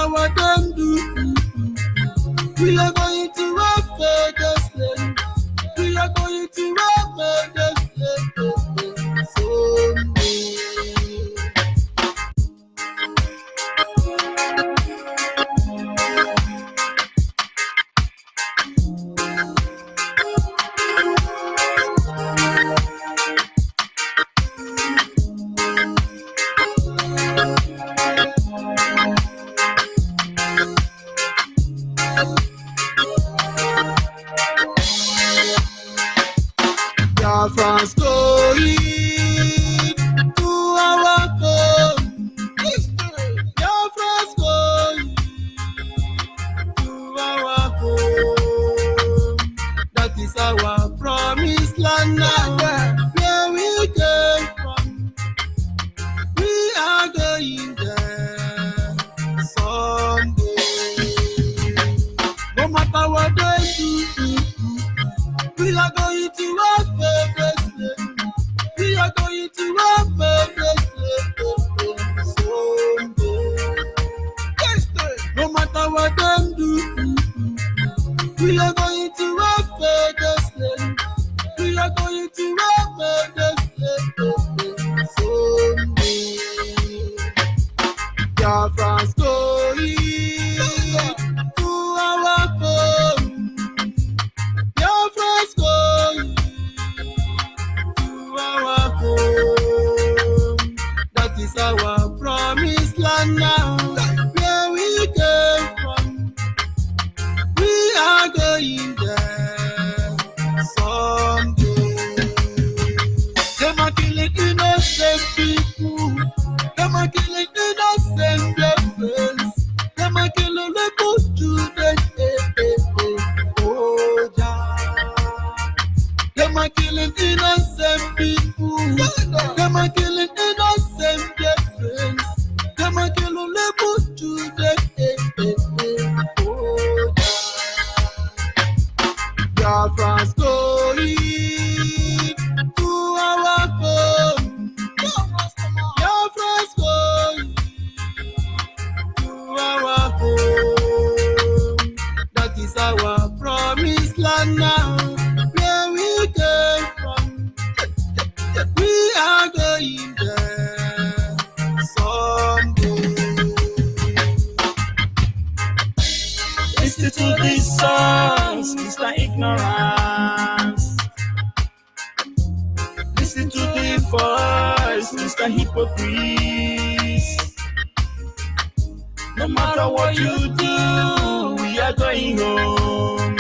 matter what them do, we are going to have this land. We are going to have this land someday. Biafran's going to our home. Biafran's going to our home. That is our promised land now. Where we came from, we are going there someday. No matter what they do, we are going to our favorite land. We are going to our favorite land someday. No matter what them do, we are going to our favorite land. We are going to our favorite land someday. Biafran's going to our home. Biafran's going to our home. That is our promised land now. Where we came from, we are going there someday. Them are killing innocent people. Them are killing innocent friends. Them are killing little children. Oh, yeah. Them are killing innocent people. Them are killing innocent friends. Them are killing little children. Oh, yeah. Biafran's going to our home. Biafran's going to our home. That is our promised land now. Where we came from, we are going there someday. Listen to these songs, Mr. Ignorance. Listen to the voice, Mr. Hypocrite. No matter what you do, we are going home.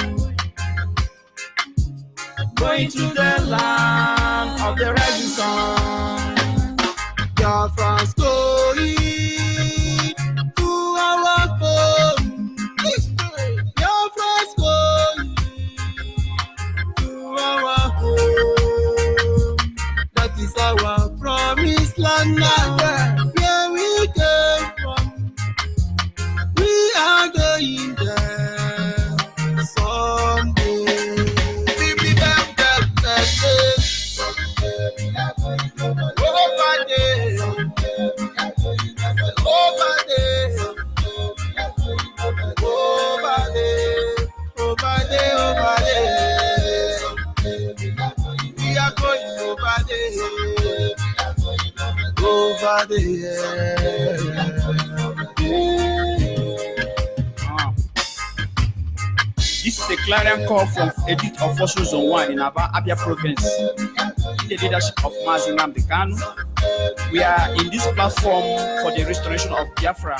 Going to the land of the rising sun. Biafran's going to our home. Biafran's going to our home. That is our promised land now. Where we came from, we are going there someday. Over This is a clarion call from Edith of Fossil Zone 1 in Abia Province, in the leadership of Mazi Nnamdi Kanu. We are in this platform for the restoration of Biafra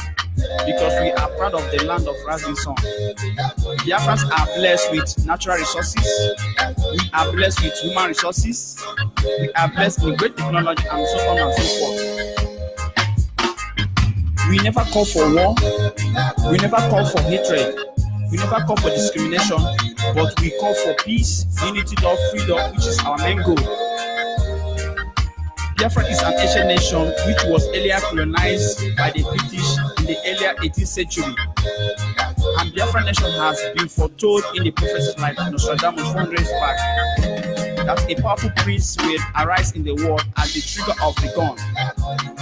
because we are proud of the land of rising sun. Biafrans are blessed with natural resources, we are blessed with human resources, we are blessed with great technology, and so on and so forth. We never call for war, we never call for hatred, we never call for discrimination, but we call for peace, unity, love, freedom, which is our main goal. Biafra is an Asian nation which was earlier colonized by the British in the earlier 18th century. And Biafra nation has been foretold in the prophecies like Nostradamus 400 years back that a powerful prince will arise in the world as the trigger of the gun.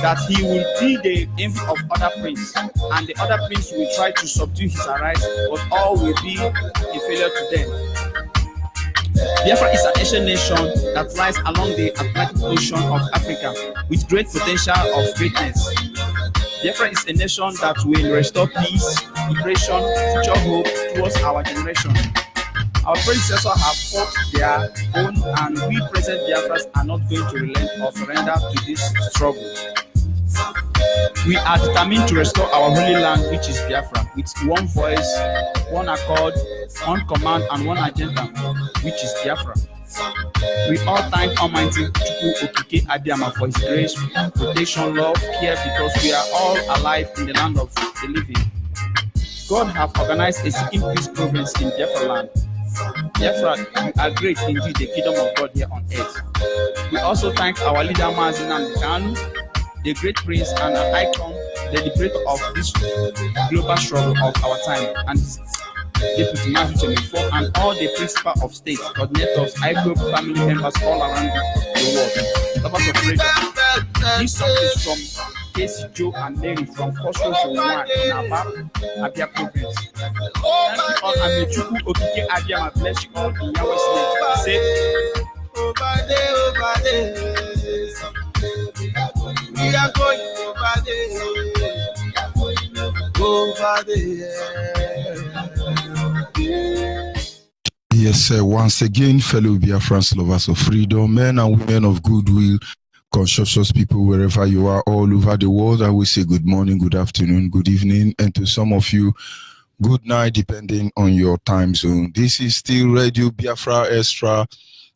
that he will be the envy of other princes, and the other prince will try to subdue his arise, but all will be a failure to them. Biafra is an Asian nation that lies along the Atlantic Ocean of Africa with great potential of greatness. Biafra is a nation that will restore peace, liberation, future hope towards our generation. Our predecessors have fought their own, and we present Biafras are not going to relent or surrender to this struggle. We are determined to restore our holy land, which is Biafra, with one voice, one accord, one command, and one agenda, which is Biafra. We all thank Almighty Chukwu Okike Abiyama for his grace, protection, love, care, because we are all alive in the land of the living. God have organized a seeking peace programs in Biafra land. Biafra, you are great indeed, the kingdom of God here on earth. We also thank our leader Mazinam Kanu, the great prince and an icon, the liberator of this global struggle of our time, and his deputy Master and all the principal of state, coordinators, IGroup family members all around the world. Lovers of freedom. This song is from Casey, Joe, and Mary from Kosovo Zone 1 in Abia province. Thank you all, and may Chukwu Okike Abiyama bless you all in Yahweh's name. Say, over there. We are going over there. Yes, sir. Once again, fellow Biafrans, lovers of freedom, men and women of goodwill, conscientious people, wherever you are, all over the world, I will say good morning, good afternoon, good evening, and to some of you, good night, depending on your time zone. This is still Radio Biafra Extra,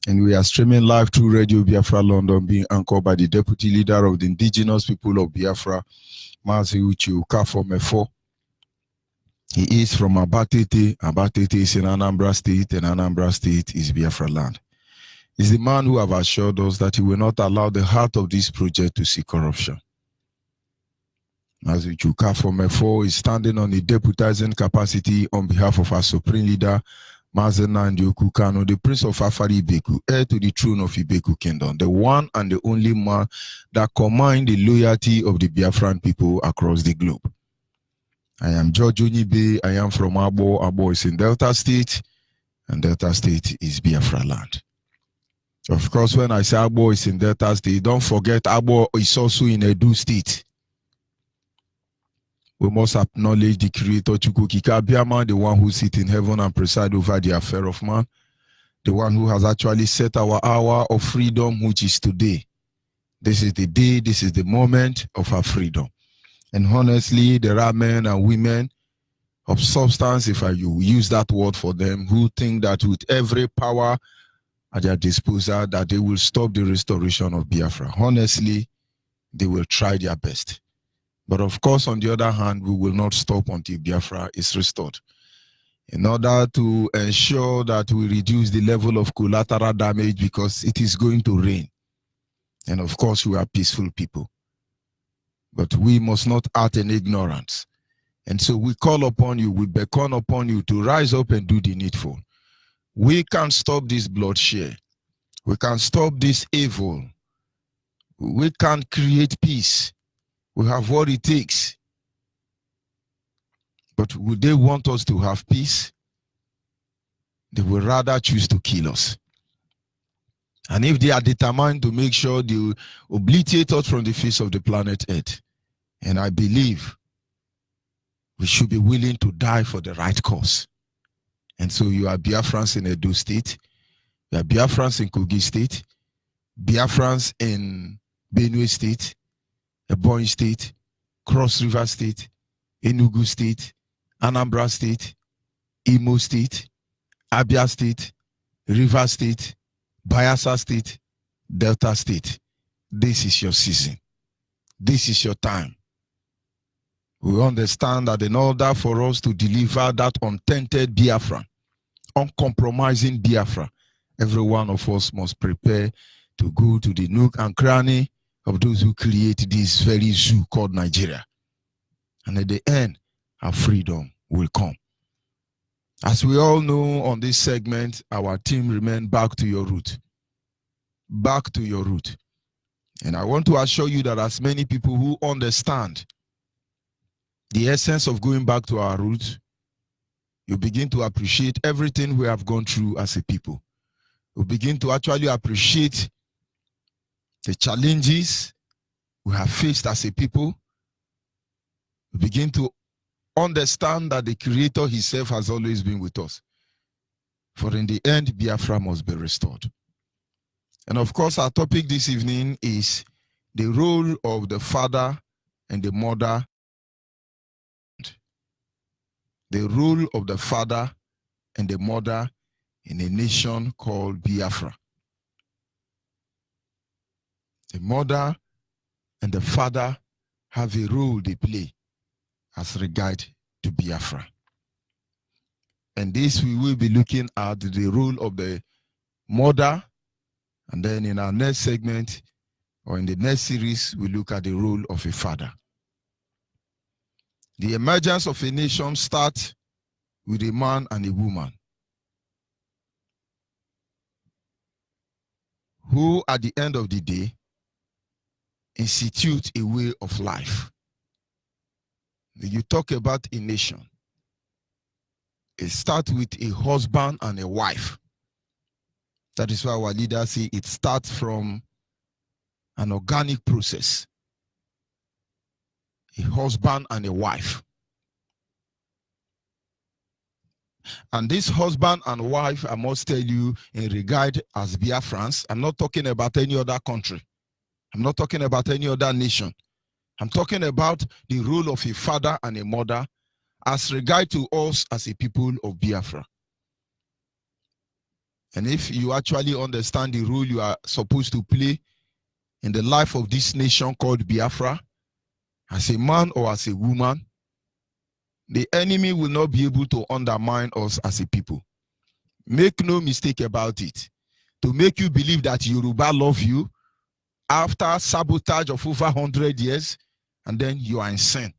and we are streaming live through Radio Biafra London, being anchored by the Deputy Leader of the Indigenous People of Biafra, Mazi Uche Ukafo. He is from Abatete. Abatete is in Anambra State, and Anambra State is Biafra land. He's the man who have assured us that he will not allow the heart of this project to see corruption. Mazi Uche Ukafo is standing on a deputizing capacity on behalf of our Supreme Leader, Mazena Ndioku Kanu, the Prince of Afari Ibeku, heir to the throne of Ibeku Kingdom, the one and the only man that command the loyalty of the Biafran people across the globe. I am George Onyibe. I am from Abo. Abo is in Delta State, and Delta State is Biafra land. Of course, when I say Abo is in Delta State, don't forget Abo is also in Edo State. We must acknowledge the Creator Chukwu Okike Abiyama, the one who sits in heaven and presides over the affair of man, the one who has actually set our hour of freedom, which is today. This is the day, this is the moment of our freedom. And honestly, there are men and women of substance, if I use that word for them, who think that with every power at their disposal, that they will stop the restoration of Biafra. Honestly, they will try their best. But of course, on the other hand, we will not stop until Biafra is restored. In order to ensure that we reduce the level of collateral damage, because it is going to rain. And of course, we are peaceful people. But we must not act in ignorance. And so we call upon you, we beckon upon you to rise up and do the needful. We can stop this bloodshed. We can stop this evil. We can create peace. We have what it takes. But would they want us to have peace? They will rather choose to kill us. And if they are determined to make sure they will obliterate us from the face of the planet Earth, and I believe we should be willing to die for the right cause. And so you are Biafrans in Edo State, you are Biafrans in Kogi State, Biafrans in Benue State, Ebonyi State, Cross River State, Enugu State, Anambra State, Imo State, Abia State, River State, Bayelsa State, Delta State. This is your season. This is your time. We understand that in order for us to deliver that untainted Biafra, uncompromising Biafra, every one of us must prepare to go to the nook and cranny of those who create this very zoo called Nigeria. And at the end, our freedom will come. As we all know on this segment, our team remain back to your root. Back to your root. And I want to assure you that as many people who understand the essence of going back to our roots, you begin to appreciate everything we have gone through as a people. You begin to actually appreciate the challenges we have faced as a people. You begin to understand that the Creator Himself has always been with us. For in the end, Biafra must be restored. And of course, our topic this evening is the role of the father and the mother. The role of the father and the mother in a nation called Biafra. The mother and the father have a role they play as regard to Biafra. And this we will be looking at the role of the mother, and then in our next segment or in the next series we look at the role of a father. The emergence of a nation starts with a man and a woman who at the end of the day institute a way of life. You talk about a nation, it starts with a husband and a wife. That is why our leaders say it starts from an organic process. A husband and a wife. And this husband and wife, I must tell you, in regard as Biafrans, I'm not talking about any other country. I'm not talking about any other nation. I'm talking about the role of a father and a mother as regard to us as a people of Biafra. And if you actually understand the role you are supposed to play in the life of this nation called Biafra, as a man or as a woman, the enemy will not be able to undermine us as a people. Make no mistake about it. To make you believe that Yoruba love you after sabotage of over 100 years, and then you are in sin.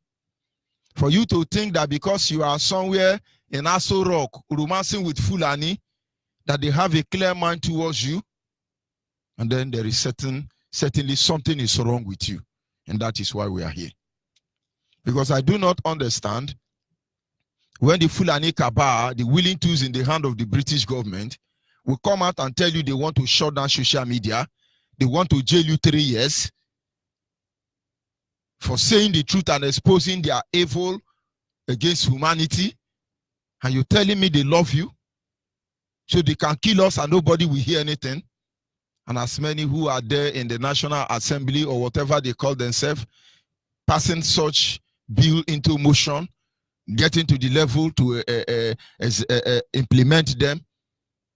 For you to think that because you are somewhere in Aso Rock romancing with Fulani, that they have a clear mind towards you, and then there is certainly something is wrong with you. And that is why we are here. Because I do not understand when the Fulani Kabah, the willing tools in the hand of the British government, will come out and tell you they want to shut down social media, they want to jail you 3 years for saying the truth and exposing their evil against humanity, and you're telling me they love you, so they can kill us and nobody will hear anything. And as many who are there in the National Assembly or whatever they call themselves, passing such bill into motion, getting to the level to implement them,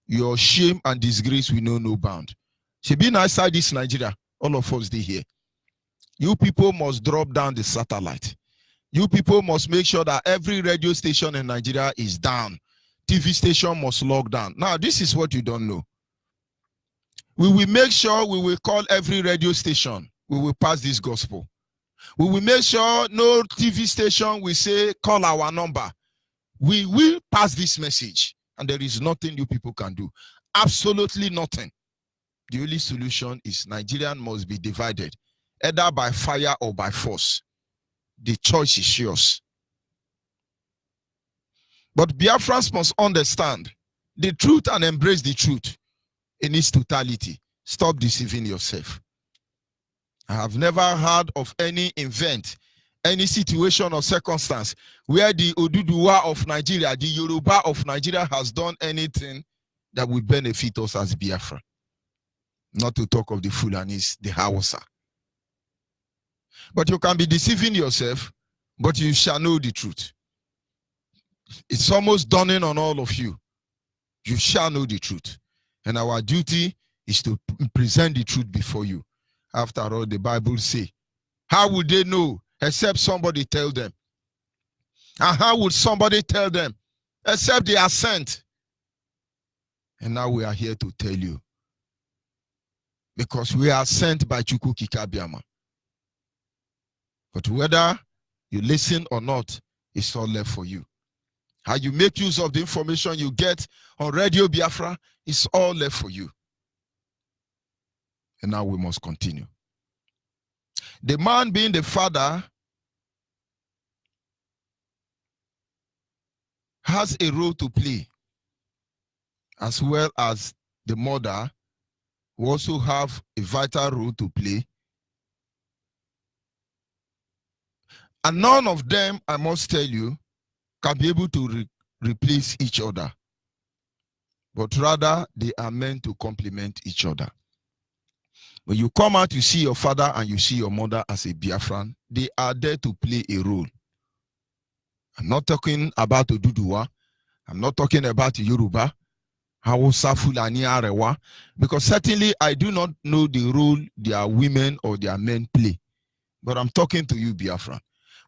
your shame and disgrace will know no bound. So being outside this Nigeria, all of us they here. You people must drop down the satellite. You people must make sure that every radio station in Nigeria is down. TV station must log down. Now, this is what you don't know. We will make sure we will call every radio station. We will pass this gospel. We will make sure no TV station will say, call our number. We will pass this message. And there is nothing you people can do. Absolutely nothing. The only solution is Nigerian must be divided, either by fire or by force. The choice is yours. But Biafrans must understand the truth and embrace the truth in its totality. Stop deceiving yourself. I have never heard of any event, any situation or circumstance where the Oduduwa of Nigeria, the Yoruba of Nigeria has done anything that would benefit us as Biafra. Not to talk of the Fulanis, the Hausa. But you can be deceiving yourself, but you shall know the truth. It's almost dawning on all of you. You shall know the truth. And our duty is to present the truth before you. After all, the Bible says, how would they know except somebody tell them? And how would somebody tell them except they are sent? And now we are here to tell you. Because we are sent by Chukwu Kikabiama. But whether you listen or not, it's all left for you. How you make use of the information you get on Radio Biafra is all left for you. And now we must continue. The man being the father has a role to play, as well as the mother who also have a vital role to play. And none of them, I must tell you, can be able to replace each other, but rather they are meant to complement each other. When you come out, you see your father and you see your mother as a Biafran, they are there to play a role. I'm not talking about Oduduwa. I'm not talking about Yoruba, Hausa, Fulani, Arewa, because certainly I do not know the role their women or their men play. But I'm talking to you, Biafran.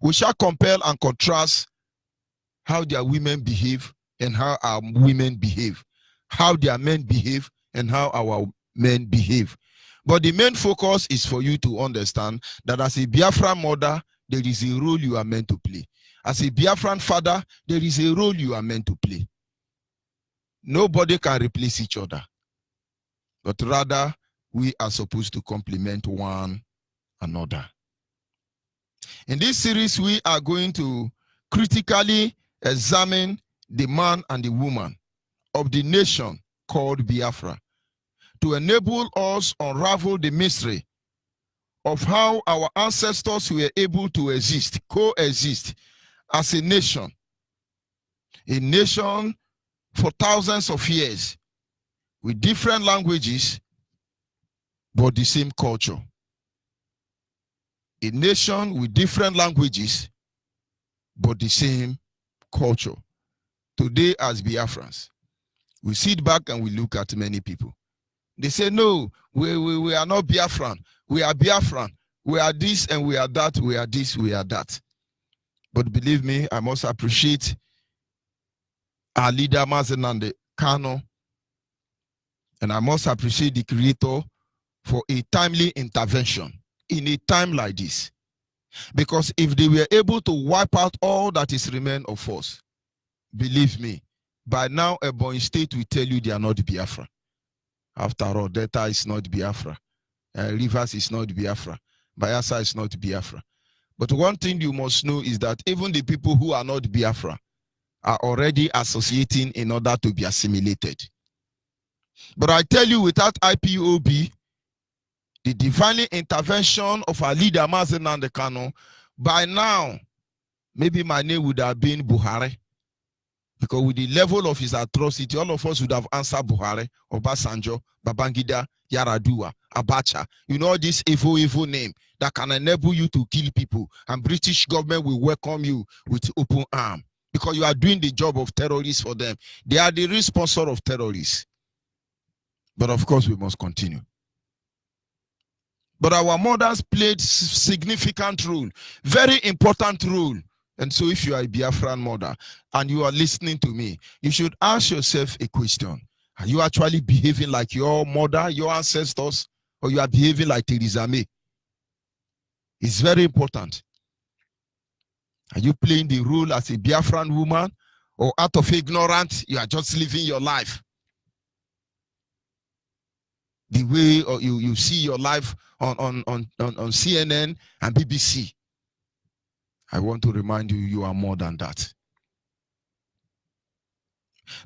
We shall compare and contrast how their women behave and how our women behave, how their men behave and how our men behave. But the main focus is for you to understand that as a Biafran mother, there is a role you are meant to play. As a Biafran father, there is a role you are meant to play. Nobody can replace each other, but rather we are supposed to complement one another. In this series, we are going to critically examine the man and the woman of the nation called Biafra to enable us unravel the mystery of how our ancestors were able to coexist as a nation for thousands of years with different languages but the same culture. A nation with different languages but the same culture. Today, as Biafrans, we sit back and we look at many people. They say, no, we are not Biafran. We are Biafran. We are this and we are that. We are this, we are that. But believe me, I must appreciate our leader, Mazenande Kano, and I must appreciate the Creator for a timely intervention in a time like this. Because if they were able to wipe out all that is remain of us, believe me, by now Ebonyi State will tell you they are not Biafra. After all, Delta is not Biafra. Rivers is not Biafra. Bayelsa is not Biafra. But one thing you must know is that even the people who are not Biafra are already associating in order to be assimilated. But I tell you, without IPOB, the divine intervention of our leader, Mazenande Kano, by now, maybe my name would have been Buhari. Because with the level of his atrocity, all of us would have answered Buhari, Obasanjo, Babangida, Yaradua, Abacha. You know this evil name that can enable you to kill people, and British government will welcome you with open arm because you are doing the job of terrorists for them. They are the real sponsor of terrorists. But of course, we must continue. But our mothers played significant role, very important role. And so if you are a Biafran mother and you are listening to me, you should ask yourself a question. Are you actually behaving like your mother, your ancestors, or you are behaving like Theresa May? It's very important. Are you playing the role as a Biafran woman, or out of ignorance, you are just living your life the way or you see your life on CNN and BBC? I want to remind you, you are more than that.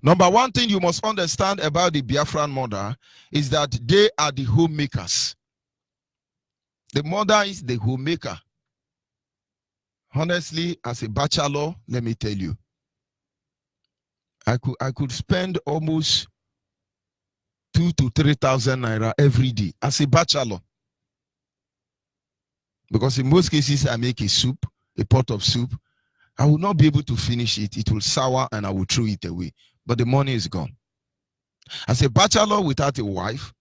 Number one thing you must understand about the Biafran mother is that they are the homemakers. The mother is the homemaker. Honestly, as a bachelor, let me tell you, I could spend almost 2,000 to 3,000 naira every day as a bachelor. Because in most cases, I make a soup, a pot of soup. I will not be able to finish it. It will sour and I will throw it away. But the money is gone. As a bachelor without a wife,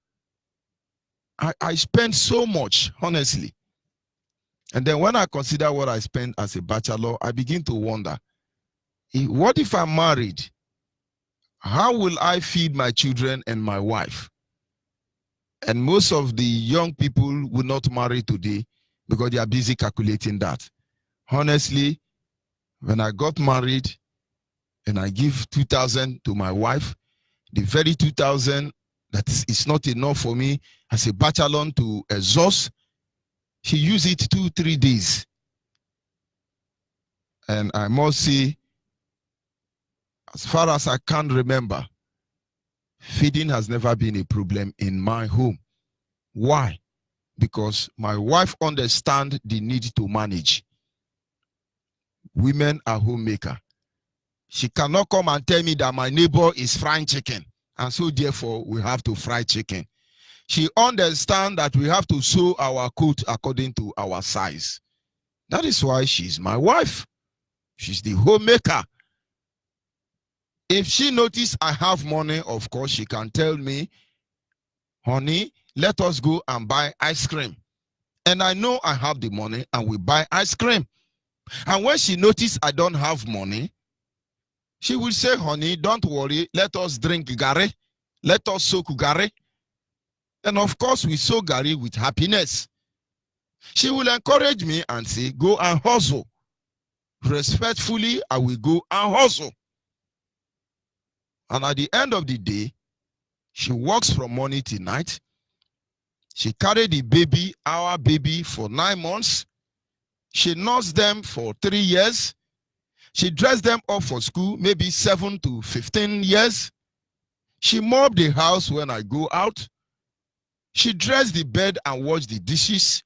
I spend so much, honestly. And then when I consider what I spend as a bachelor, I begin to wonder, what if I'm married? How will I feed my children and my wife? And most of the young people will not marry today because they are busy calculating that. Honestly, when I got married and I give 2,000 to my wife, the very 2,000 that is not enough for me as a bachelor to exhaust She used it 2-3 days. And I must say, as far as I can remember, feeding has never been a problem in my home. Why? Because my wife understands the need to manage. Women are homemaker. She cannot come and tell me that my neighbor is frying chicken, and so therefore we have to fry chicken. She understands that we have to sew our coat according to our size. That is why she's my wife. She's the homemaker. If she notices I have money, of course, she can tell me, honey, let us go and buy ice cream. And I know I have the money and we buy ice cream. And when she notices I don't have money, she will say, honey, don't worry, let us drink gari. Let us soak gari. And of course, we soak gari with happiness. She will encourage me and say, go and hustle. Respectfully, I will go and hustle. And at the end of the day, she works from morning till night. She carried the baby, our baby, for 9 months. She nursed them for 3 years. She dressed them up for school, maybe 7 to 15 years. She mopped the house when I go out. She dressed the bed and washed the dishes.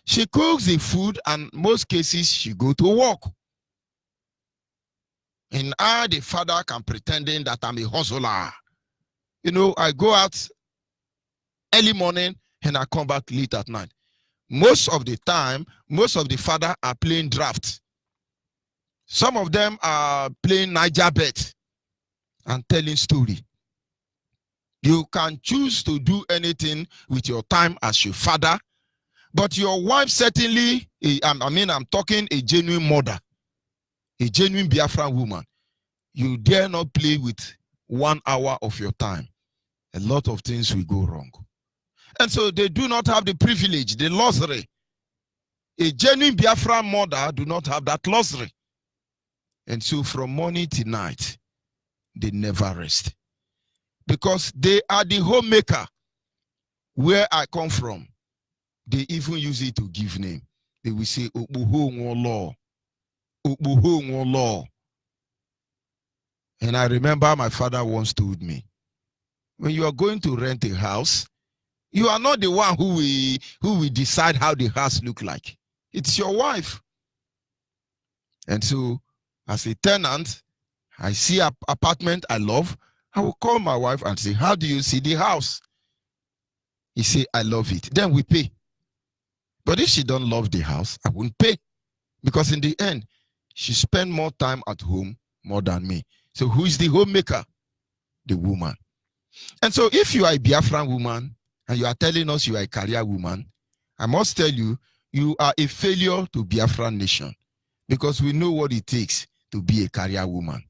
She cooks the food, and most cases she go to work. And I, the father, can pretending that I'm a hustler. You know, I go out early morning and I come back late at night. Most of the time, most of the father are playing draft. Some of them are playing Niger bet and telling story. You can choose to do anything with your time as your father, but your wife certainly, I'm talking a genuine mother, a genuine BIAFRAN woman. You dare not play with 1 hour of your time. A lot of things will go wrong. And so they do not have the privilege, the luxury. A genuine BIAFRAN mother do not have that luxury. And so from morning to night, they never rest. Because they are the homemaker. Where I come from, they even use it to give name. They will say, law. Law. And I remember my father once told me, when you are going to rent a house, you are not the one who will decide how the house look like. It's your wife. And so, as a tenant, I see an apartment I love, I will call my wife and say, how do you see the house? He say, I love it. Then we pay. But if she don't love the house, I won't pay. Because in the end, she spend more time at home more than me. So who is the homemaker? The woman. And so if you are a BIAFRAN woman and you are telling us you are a career woman, I must tell you, you are a failure to BIAFRAN nation, because we know what it takes to be a career woman.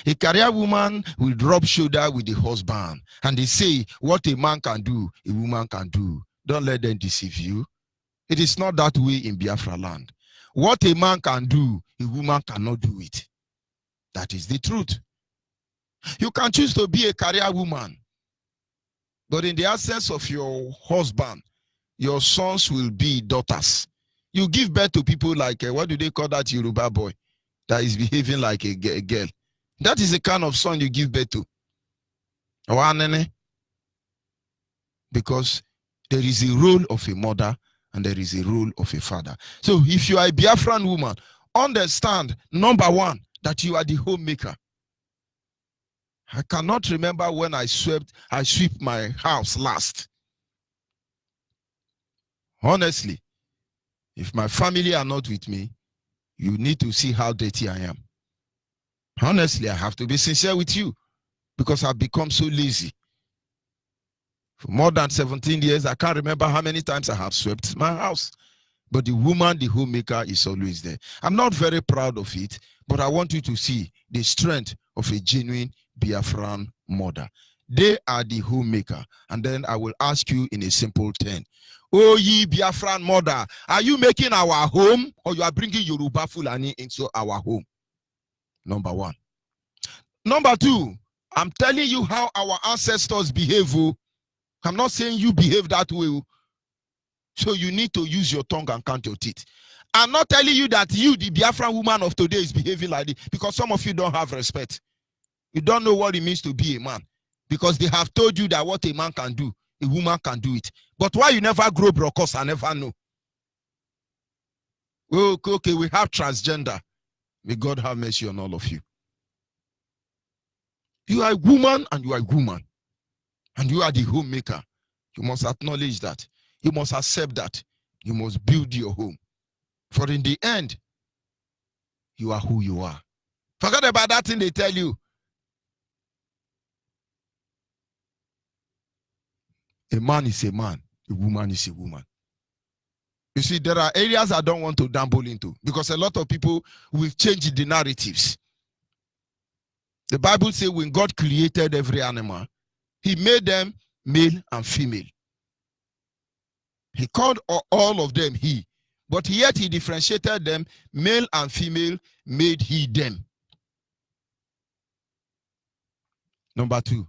A career woman will rub shoulder with the husband, and they say what a man can do, a woman can do. Don't let them deceive you. It is not that way in Biafra land. What a man can do, a woman cannot do it. That is the truth. You can choose to be a career woman, but in the absence of your husband, your sons will be daughters. You give birth to people like, what do they call that Yoruba boy that is behaving like a girl? That is the kind of son you give birth to. Because there is a role of a mother and there is a role of a father. So if you are a BIAFRAN woman, understand, number one, that you are the homemaker. I cannot remember when I sweep my house last. Honestly, if my family are not with me, you need to see how dirty I am. Honestly, I have to be sincere with you, because I've become so lazy. For more than 17 years, I can't remember how many times I have swept my house. But the woman, the homemaker, is always there. I'm not very proud of it, but I want you to see the strength of a genuine BIAFRAN mother. They are the homemaker. And then I will ask you in a simple 10. Oh, ye BIAFRAN mother, are you making our home, or you are bringing Yoruba Fulani into our home? Number one. Number two, I'm telling you how our ancestors behave. I'm not saying you behave that way. So you need to use your tongue and count your teeth. I'm not telling you that you, the Biafran woman of today, is behaving like this, because some of you don't have respect. You don't know what it means to be a man, because they have told you that what a man can do, a woman can do it. But why you never grow brocos, I never know. Okay, we have transgender. May God have mercy on all of you. You are a woman and you are a woman. And you are the homemaker. You must acknowledge that. You must accept that. You must build your home. For in the end, you are who you are. Forget about that thing they tell you. A man is a man. A woman is a woman. You see, there are areas I don't want to dabble into, because a lot of people will change the narratives. The Bible says when God created every animal, he made them male and female. He called all of them he, but yet he differentiated them, male and female made he them. Number 2,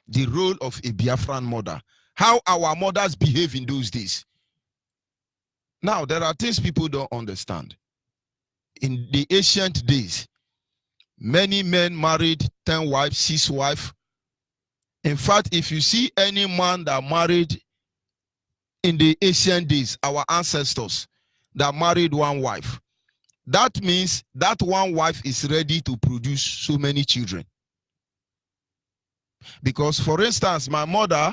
the role of a Biafran mother. How our mothers behave in those days. Now, there are things people don't understand. In the ancient days, many men married 10 wives, 6 wives. In fact, if you see any man that married in the ancient days, our ancestors that married 1 wife, that means that 1 wife is ready to produce so many children. Because, for instance, my mother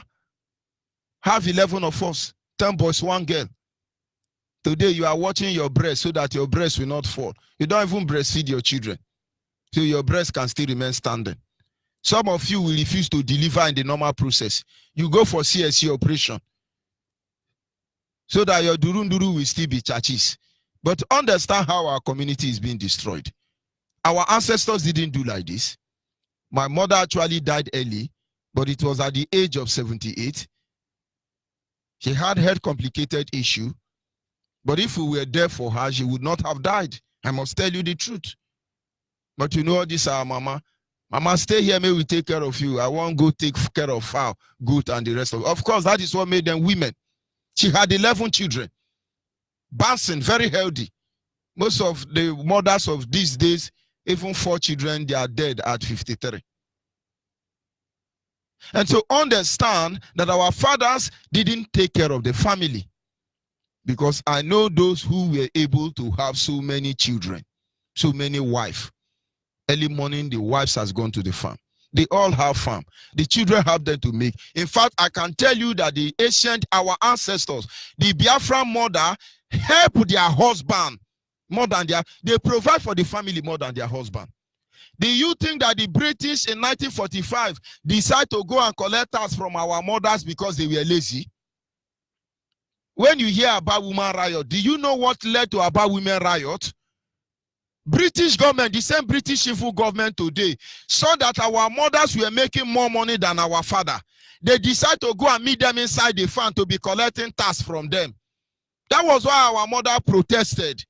have 11 of us, 10 boys, 1 girl. Today, you are watching your breast so that your breast will not fall. You don't even breastfeed your children, so your breast can still remain standing. Some of you will refuse to deliver in the normal process. You go for CSC operation so that your durunduru will still be churches. But understand how our community is being destroyed. Our ancestors didn't do like this. My mother actually died early, but it was at the age of 78. She had health complicated issue, but if we were there for her, she would not have died. I must tell you the truth. But you know, this is our mama. Mama, stay here, may we take care of you. I won't go take care of fowl, goat, and the rest of it. Of course, that is what made them women. She had 11 children. Bouncing, very healthy. Most of the mothers of these days, even 4 children, they are dead at 53. And so understand that our fathers didn't take care of the family. Because I know those who were able to have so many children, so many wives. Early morning, the wives has gone to the farm. They all have farm. The children have them to make. In fact, I can tell you that the ancient, our ancestors, the Biafran mother help their husband more than they provide for the family more than their husband. Do you think that the British in 1945 decide to go and collect tax from our mothers because they were lazy? When you hear about women riot, do you know what led to about women riot? British government, the same British evil government today, saw that our mothers were making more money than our father. They decided to go and meet them inside the farm to be collecting tax from them. That was why our mother protested.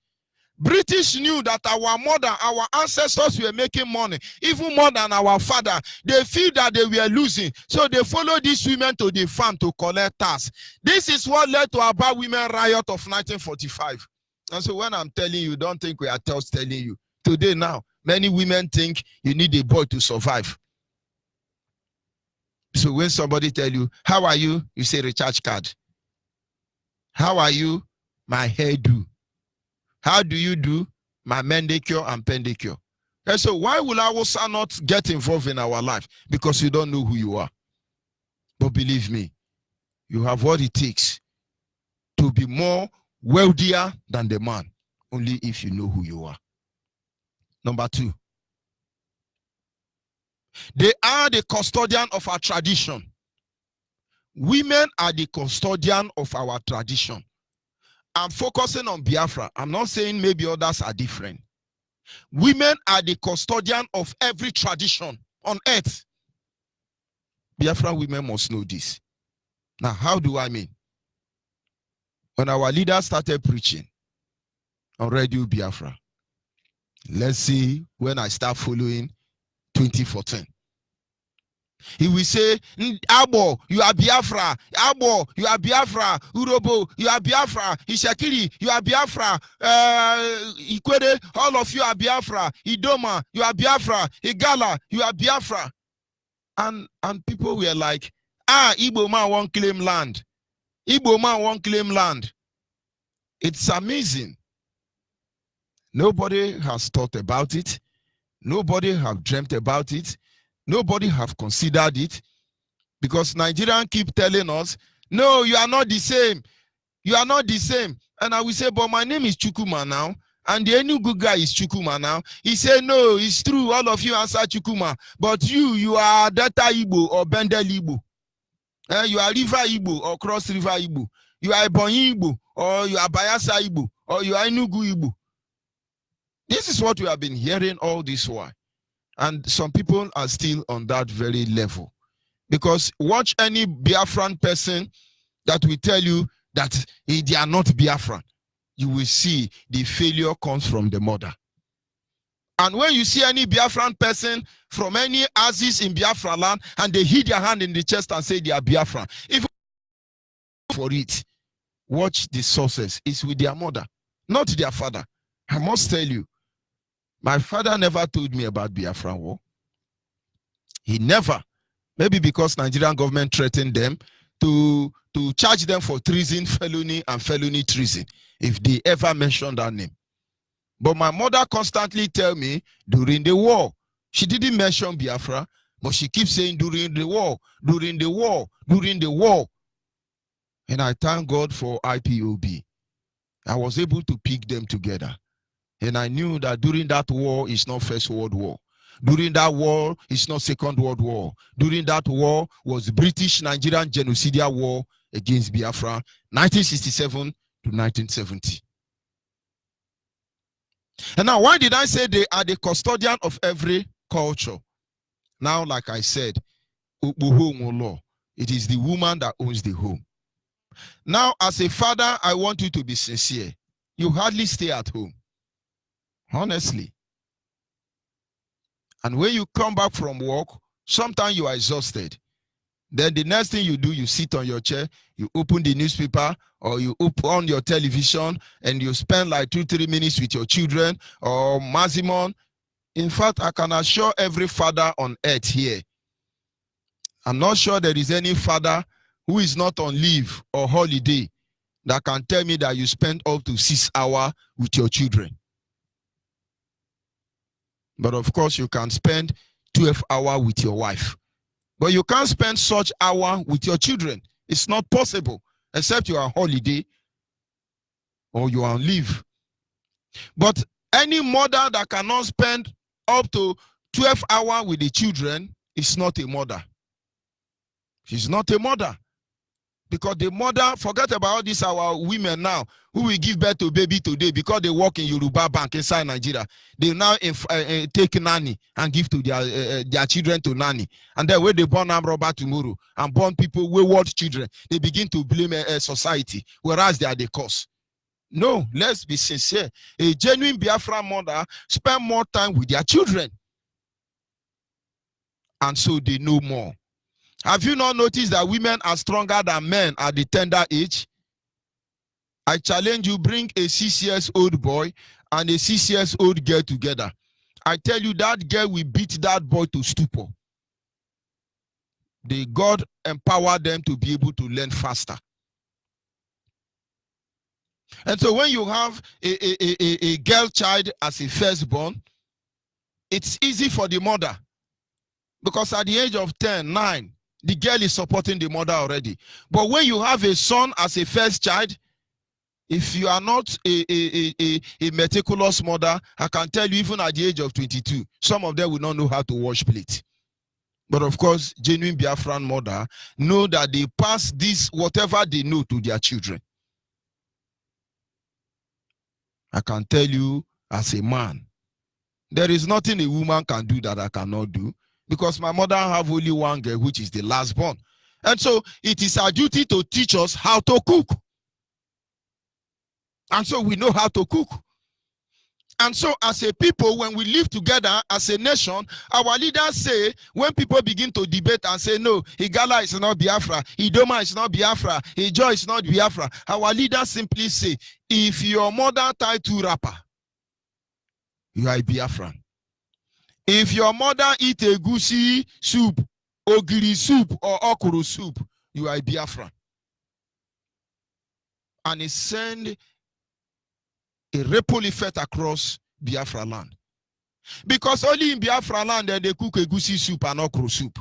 British knew that our mother, our ancestors were making money, even more than our father. They feel that they were losing, so they followed these women to the farm to collect tax. This is what led to about women riot of 1945. And so when I'm telling you, don't think we are just telling you. Today now, many women think you need a boy to survive. So when somebody tell you, how are you? You say recharge card. How are you? My hairdo. How do you do? My manicure and pedicure. And so why will our son not get involved in our life? Because you don't know who you are. But believe me, you have what it takes to be more wealthier than the man, only if you know who you are. Number 2, they are the custodian of our tradition. Women are the custodian of our tradition. I'm focusing on Biafra. I'm not saying maybe others are different. Women are the custodian of every tradition on earth. Biafra women must know this. Now, how do I mean? When our leaders started preaching on Radio Biafra, let's see when I start following 2014. He will say, Abo, you are Biafra. Abo, you are Biafra. Urobo, you are Biafra. Ishakiri, you are Biafra. Ikwede, all of you are Biafra. Idoma, you are Biafra. Igala, you are Biafra. And people were like, Igbo man won't claim land. Igbo man won't claim land. It's amazing. Nobody has thought about it. Nobody have dreamt about it. Nobody have considered it. Because Nigerians keep telling us, no, you are not the same. You are not the same. And I will say, but my name is Chukuma now. And the new good guy is Chukuma now. He said, no, it's true. All of you answer Chukuma. But you are Delta Igbo or Bendel Igbo. You are River Igbo or Cross River Igbo. You are Ebonyi Igbo or you are Bayelsa Igbo or you are Enugu Igbo. This is what we have been hearing all this while. And some people are still on that very level. Because watch any Biafran person that will tell you that they are not Biafran. You will see the failure comes from the mother. And when you see any Biafran person from any Aziz in Biafra land and they hit their hand in the chest and say they are Biafran, if for it, watch the sources. It's with their mother, not their father. I must tell you, my father never told me about Biafran war. He never. Maybe because Nigerian government threatened them to charge them for treason, felony, and felony treason, if they ever mention that name. But my mother constantly tell me during the war. She didn't mention Biafra, but she keeps saying during the war, during the war, during the war. And I thank God for IPOB. I was able to pick them together. And I knew that during that war, it's not First World War. During that war, it's not Second World War. During that war was British-Nigerian genocidal war against Biafra, 1967 to 1970. And now, why did I say they are the custodian of every culture? Now, like I said, it is the woman that owns the home. Now, as a father, I want you to be sincere. You hardly stay at home. Honestly. And when you come back from work, sometimes you are exhausted. Then the next thing you do, you sit on your chair, you open the newspaper, or you open on your television, and you spend like 2-3 minutes with your children, or maximum. In fact, I can assure every father on earth here, I'm not sure there is any father who is not on leave or holiday that can tell me that you spend up to 6 hours with your children. But of course, you can spend 12 hours with your wife. But you can't spend such hour with your children. It's not possible, except you are on holiday or you are on leave. But any mother that cannot spend up to 12 hours with the children is not a mother. She's not a mother. Because the mother, forget about all these our women now who will give birth to baby today because they work in Yoruba Bank inside Nigeria. They now take nanny and give to their children to nanny. And then when they born armed robber tomorrow and born people wayward children, they begin to blame society, whereas they are the cause. No, let's be sincere. A genuine Biafra mother spend more time with their children. And so they know more. Have you not noticed that women are stronger than men at the tender age? I challenge you, bring a 6-year-old boy and a 6-year-old girl together. I tell you, that girl will beat that boy to stupor. God empowered them to be able to learn faster. And so when you have a girl child as a firstborn, it's easy for the mother. Because at the age of 10, 9, the girl is supporting the mother already. But when you have a son as a first child, if you are not a meticulous mother, I can tell you, even at the age of 22, some of them will not know how to wash plates. But of course, genuine Biafran mother know that they pass this, whatever they know, to their children. I can tell you, as a man, there is nothing a woman can do that I cannot do. Because my mother have only one girl, which is the last born. And so it is our duty to teach us how to cook. And so we know how to cook. And so as a people, when we live together as a nation, our leaders say, when people begin to debate and say, no, Igala is not Biafra, Idoma is not Biafra, Ijo is not Biafra, our leaders simply say, if your mother tied to wrapper, you are a Biafran. If your mother eat a goosey soup, ogiri soup, or okoro soup, you are a Biafran. And it send a ripple effect across Biafra land. Because only in Biafra land they cook a goosey soup and okra soup.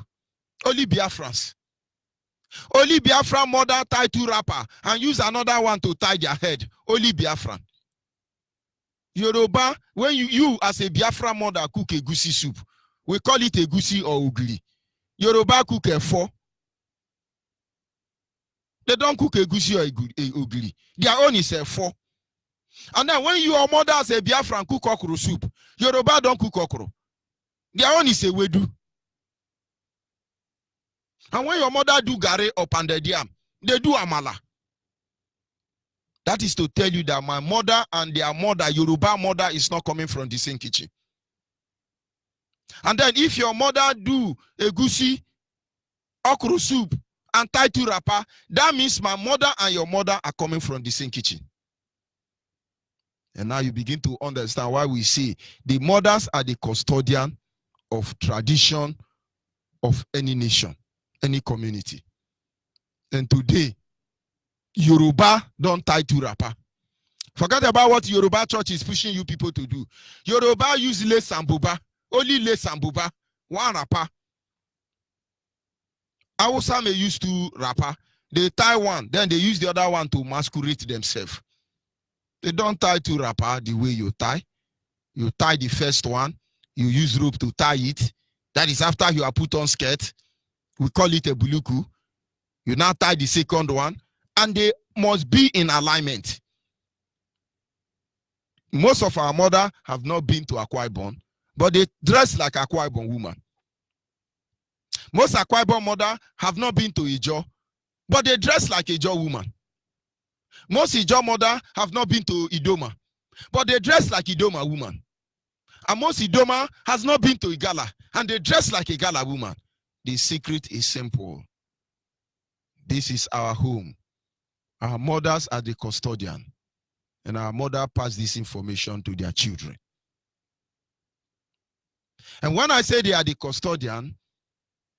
Only Biafrans. Only Biafran mother tie two wrapper and use another one to tie their head. Only Biafran. Yoruba, when you as a Biafra mother cook a goosey soup, we call it a goosey or ugiri. Yoruba cook a four. They don't cook a goosey or a ugiri. Their own is a four. And then when your mother as a Biafran cook okra soup, Yoruba don't cook okra. Their own is a wedu. And when your mother do gare or pounded yam, they do amala. That is to tell you that my mother and their mother, Yoruba mother, is not coming from the same kitchen. And then if your mother do a goosey, okra soup, and tie to wrapper, that means my mother and your mother are coming from the same kitchen. And now you begin to understand why we say the mothers are the custodian of tradition of any nation, any community. And today, Yoruba don't tie to wrapper. Forget about what Yoruba church is pushing you people to do. Yoruba use lace and buba. Only lace and buba. One wrapper. Hausa may use two wrapper. They tie one, then they use the other one to masquerade themselves. They don't tie two wrapper the way you tie. You tie the first one. You use rope to tie it. That is after you are put on skirt. We call it a buluku. You now tie the second one. And they must be in alignment. Most of our mother have not been to Akwa Ibom, but they dress like Akwa Ibom woman. Most Akwa Ibom mother have not been to Ijo, but they dress like Ijo woman. Most Ijo mother have not been to Idoma, but they dress like Idoma woman. And most Idoma has not been to Igala, and they dress like Igala woman. The secret is simple. This is our home. Our mothers are the custodian, and our mother pass this information to their children. And when I say they are the custodian,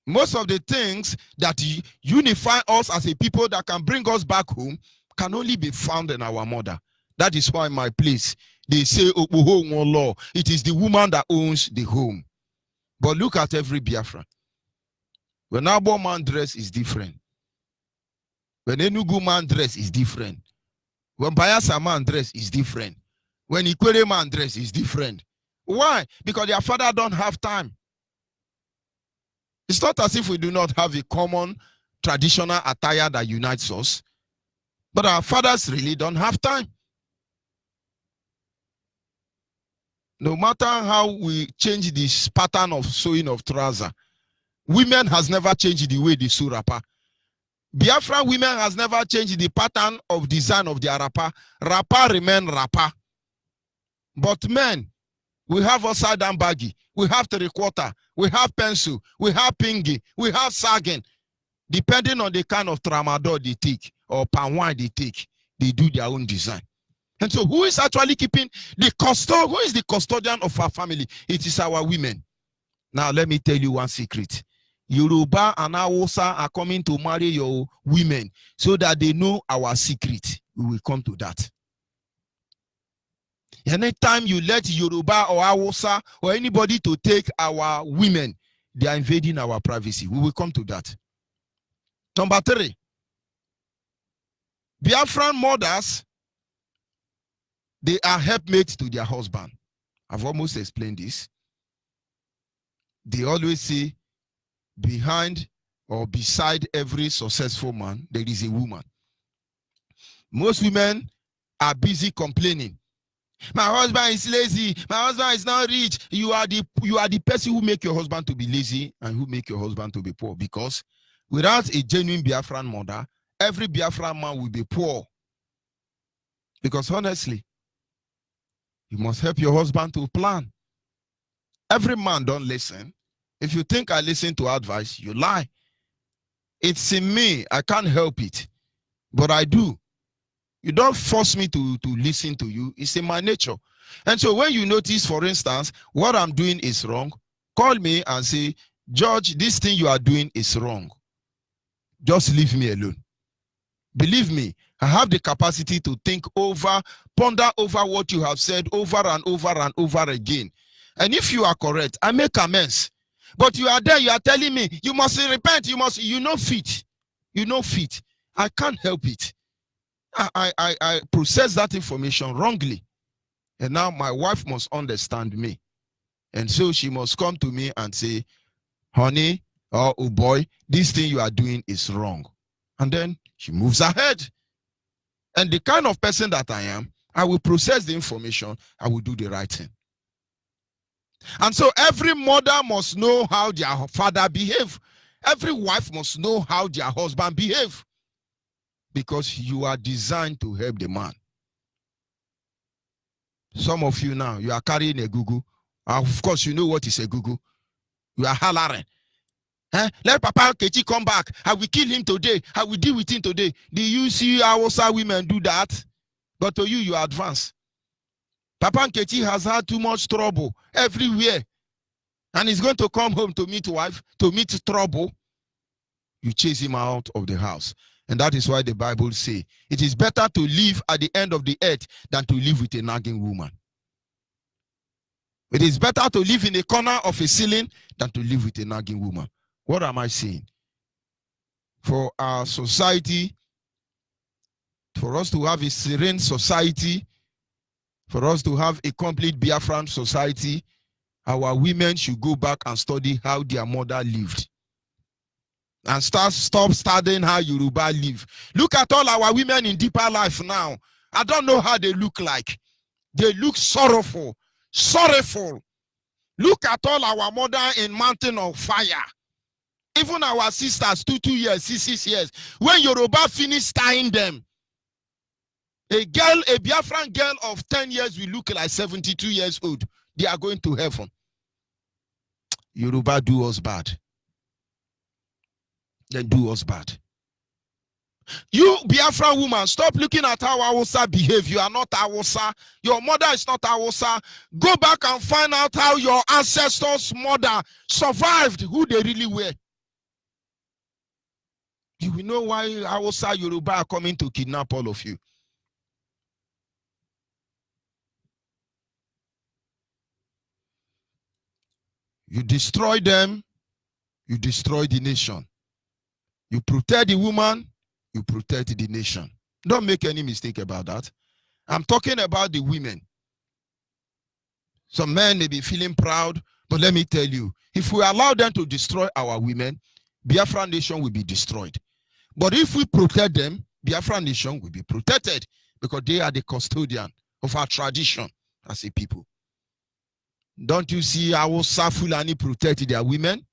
most of the things that unify us as a people that can bring us back home can only be found in our mother. That is why in my place, they say, Okuho law. It is the woman that owns the home. But look at every Biafra. When Abo man dress is different. When Enugu man dress is different. When Bayelsa man dress is different. When Ikwere man dress is different. Why? Because their father don't have time. It's not as if we do not have a common traditional attire that unites us, but our fathers really don't have time. No matter how we change this pattern of sewing of trouser, women has never changed the way they sew wrapper. Biafra women has never changed the pattern of design of their wrapper. Wrapper remain wrapper. But men, we have upside down baggy, we have three-quarter, we have pencil, we have pingy, we have sagging. Depending on the kind of tramadol they take or palm wine they take, they do their own design. And so who is actually keeping the custodian? Who is the custodian of our family? It is our women. Now let me tell you one secret. Yoruba and Hausa are coming to marry your women so that they know our secret. We will come to that. Anytime you let Yoruba or Hausa or anybody to take our women, they are invading our privacy. We will come to that. Number 3. Biafran mothers, they are helpmates to their husband. I've almost explained this. They always say, behind or beside every successful man, there is a woman. Most women are busy complaining. My husband is lazy. My husband is not rich. You are the person who make your husband to be lazy and who make your husband to be poor. Because without a genuine Biafran mother, every Biafran man will be poor. Because honestly, You must help your husband to plan. Every man don't listen. If you think I listen to advice, you lie. It's in me. I can't help it. But I do. You don't force me to listen to you. It's in my nature. And so when you notice, for instance, what I'm doing is wrong, call me and say, George, this thing you are doing is wrong. Just leave me alone. Believe me, I have the capacity to think over, ponder over what you have said over and over and over again. And if you are correct, I make amends. But you are there, you are telling me, you must repent, you know fit. You know fit. I can't help it. I process that information wrongly. And now my wife must understand me. And so she must come to me and say, honey, or oh boy, this thing you are doing is wrong. And then she moves ahead. And the kind of person that I am, I will process the information, I will do the right thing. And so every mother must know how their father behave. Every wife must know how their husband behave. Because you are designed to help the man. Some of you now, you are carrying a gugu. Of course, you know what is a gugu. You are hollering. Let Papa Kechi come back. I will kill him today. I will deal with him today. Do you see how women do that? But to you, you advance. Papa Kechi has had too much trouble everywhere. And he's going to come home to meet wife, to meet trouble. You chase him out of the house. And that is why the Bible says, it is better to live at the end of the earth than to live with a nagging woman. It is better to live in a corner of a ceiling than to live with a nagging woman. What am I saying? For our society, for us to have a serene society, for us to have a complete Biafran society, our women should go back and study how their mother lived. And stop studying how Yoruba live. Look at all our women in deeper life now. I don't know how they look like. They look sorrowful. Sorrowful. Look at all our mother in mountain of fire. Even our sisters, 2 years, 6 years. When Yoruba finish tying them, a Biafran girl of 10 years will look like 72 years old. They are going to heaven. Yoruba do us bad. They do us bad. You Biafra woman, stop looking at how Hausa behave. You are not Hausa. Your mother is not Hausa. Go back and find out how your ancestors' mother survived, who they really were. You will know why Hausa Yoruba are coming to kidnap all of you. You destroy them, you destroy the nation. You protect the woman, you protect the nation. Don't make any mistake about that. I'm talking about the women. Some men may be feeling proud, but let me tell you, if we allow them to destroy our women, Biafra nation will be destroyed. But if we protect them, Biafra nation will be protected because they are the custodian of our tradition as a people. Don't you see how Fulani protect their women?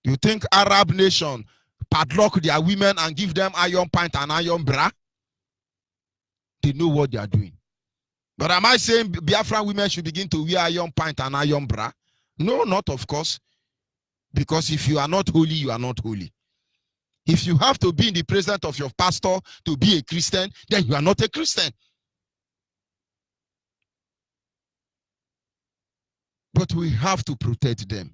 You think Arab nation padlock their women and give them iron pint and iron bra? They know what they are doing. But am I saying Biafran women should begin to wear iron pint and iron bra? No, not of course. Because if you are not holy, you are not holy. If you have to be in the presence of your pastor to be a Christian, then you are not a Christian. But we have to protect them.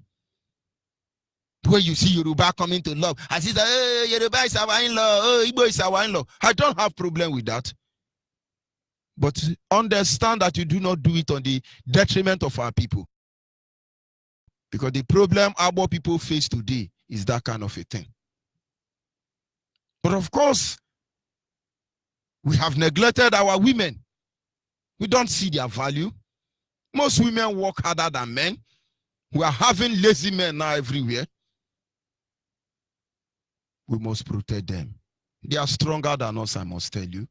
When you see Yoruba coming to love, I say, hey, Yoruba is our in-law, oh, Igbo is our in-law. I don't have problem with that. But understand that you do not do it on the detriment of our people. Because the problem our people face today is that kind of a thing. But of course, we have neglected our women. We don't see their value. Most women work harder than men. We are having lazy men now everywhere. We must protect them. They are stronger than us, I must tell you.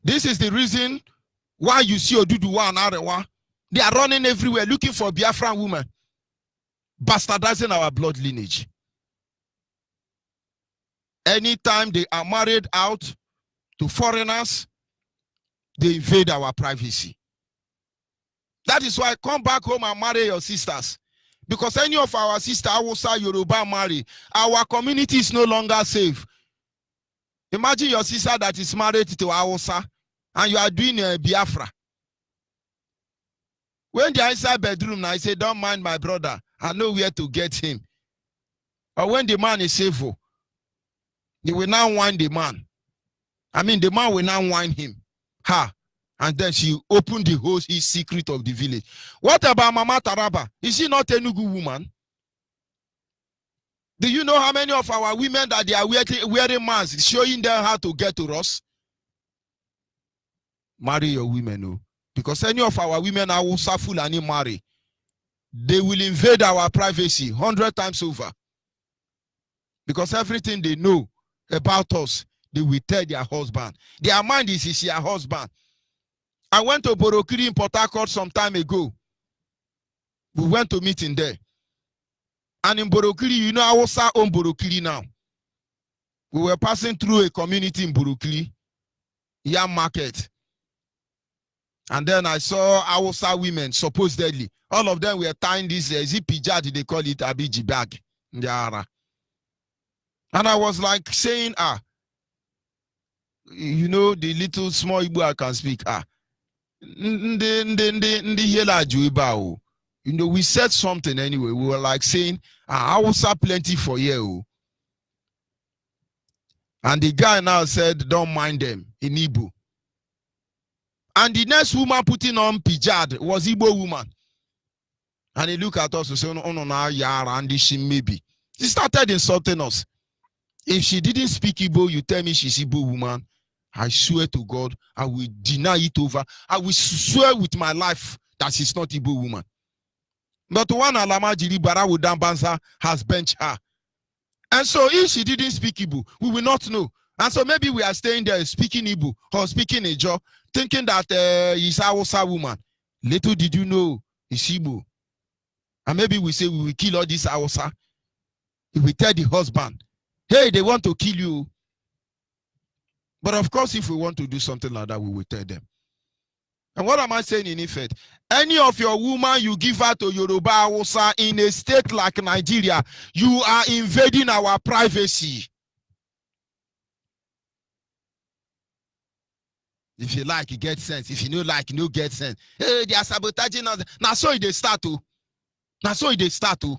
This is the reason why you see Oduduwa and Arewa. They are running everywhere looking for Biafran women, bastardizing our blood lineage. Anytime they are married out to foreigners, they invade our privacy. That is why come back home and marry your sisters. Because any of our sister Hausa, Yoruba marry, our community is no longer safe. Imagine your sister that is married to Hausa and you are doing a Biafra. When they are inside bedroom, I say, don't mind my brother. I know where to get him. Or when the man is safe, he will now whine the man. I mean, the man will now whine him. Ha. And then she opened the whole secret of the village. What about Mama Taraba? Is she not a Enugu woman? Do you know how many of our women that they are wearing masks, showing them how to get to us? Marry your women, no. Because any of our women are full and marry, they will invade our privacy 100 times over. Because everything they know about us, they will tell their husband. Their mind is their husband. I went to Borokiri in Port Harcourt some time ago. We went to meeting there. And in Borokiri, you know, I was on Borokiri now. We were passing through a community in Borokiri, Yam Market. And then I saw Hausa women, supposedly. All of them were tying this zipijad, they call it Abiji bag. And I was like saying, you know, the little small Igbo I can speak, you know, we said something anyway. We were like saying, Hausa plenty for you. And the guy now said, don't mind them in Igbo. And the next woman putting on pijad was Igbo woman. And he looked at us and said, oh, no, no, yara, and she maybe. She started insulting us. If she didn't speak Igbo, you tell me she's Igbo woman. I swear to God, I will deny it over. I will swear with my life that she's not Igbo woman. But one Alama Jiri Barawu Dambanza has benched her. And so if she didn't speak Igbo, we will not know. And so maybe we are staying there speaking Igbo or speaking Ijo, thinking that he's a Hausa woman. Little did you know it's Igbo. And maybe we say we will kill all this Hausa. We tell the husband, hey, they want to kill you. But of course, if we want to do something like that, we will tell them. And what am I saying in effect? Any of your woman you give her to Yoruba Hausa in a state like Nigeria, you are invading our privacy. If you like, you get sense. If you don't like, you don't get sense. Hey, they are sabotaging us. Now so they start to. Now so they start to.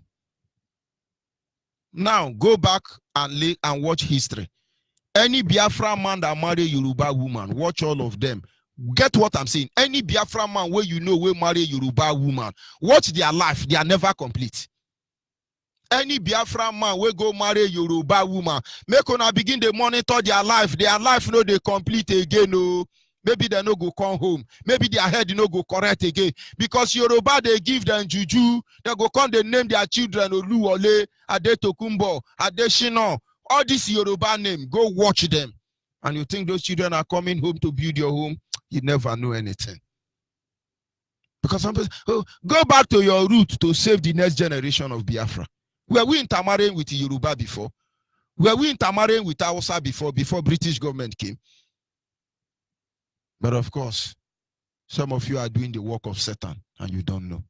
Now go back and watch history. Any Biafra man that marry Yoruba woman, watch all of them. Get what I'm saying? Any Biafra man where you know will marry Yoruba woman, watch their life. They are never complete. Any Biafra man will go marry Yoruba woman, make una begin to monitor their life. Their life no they complete again. No. Maybe they no go come home. Maybe their head no go correct again. Because Yoruba, they give them juju. They go come, they name their children Oluwole, Ade Tokumbo, Ade Shino. All this Yoruba name, go watch them. And you think those children are coming home to build your home? You never know anything. Because some people, go back to your root to save the next generation of Biafra. Were we intermarrying with Yoruba before? Were we intermarrying with Hausa before British government came? But of course, some of you are doing the work of Satan and you don't know.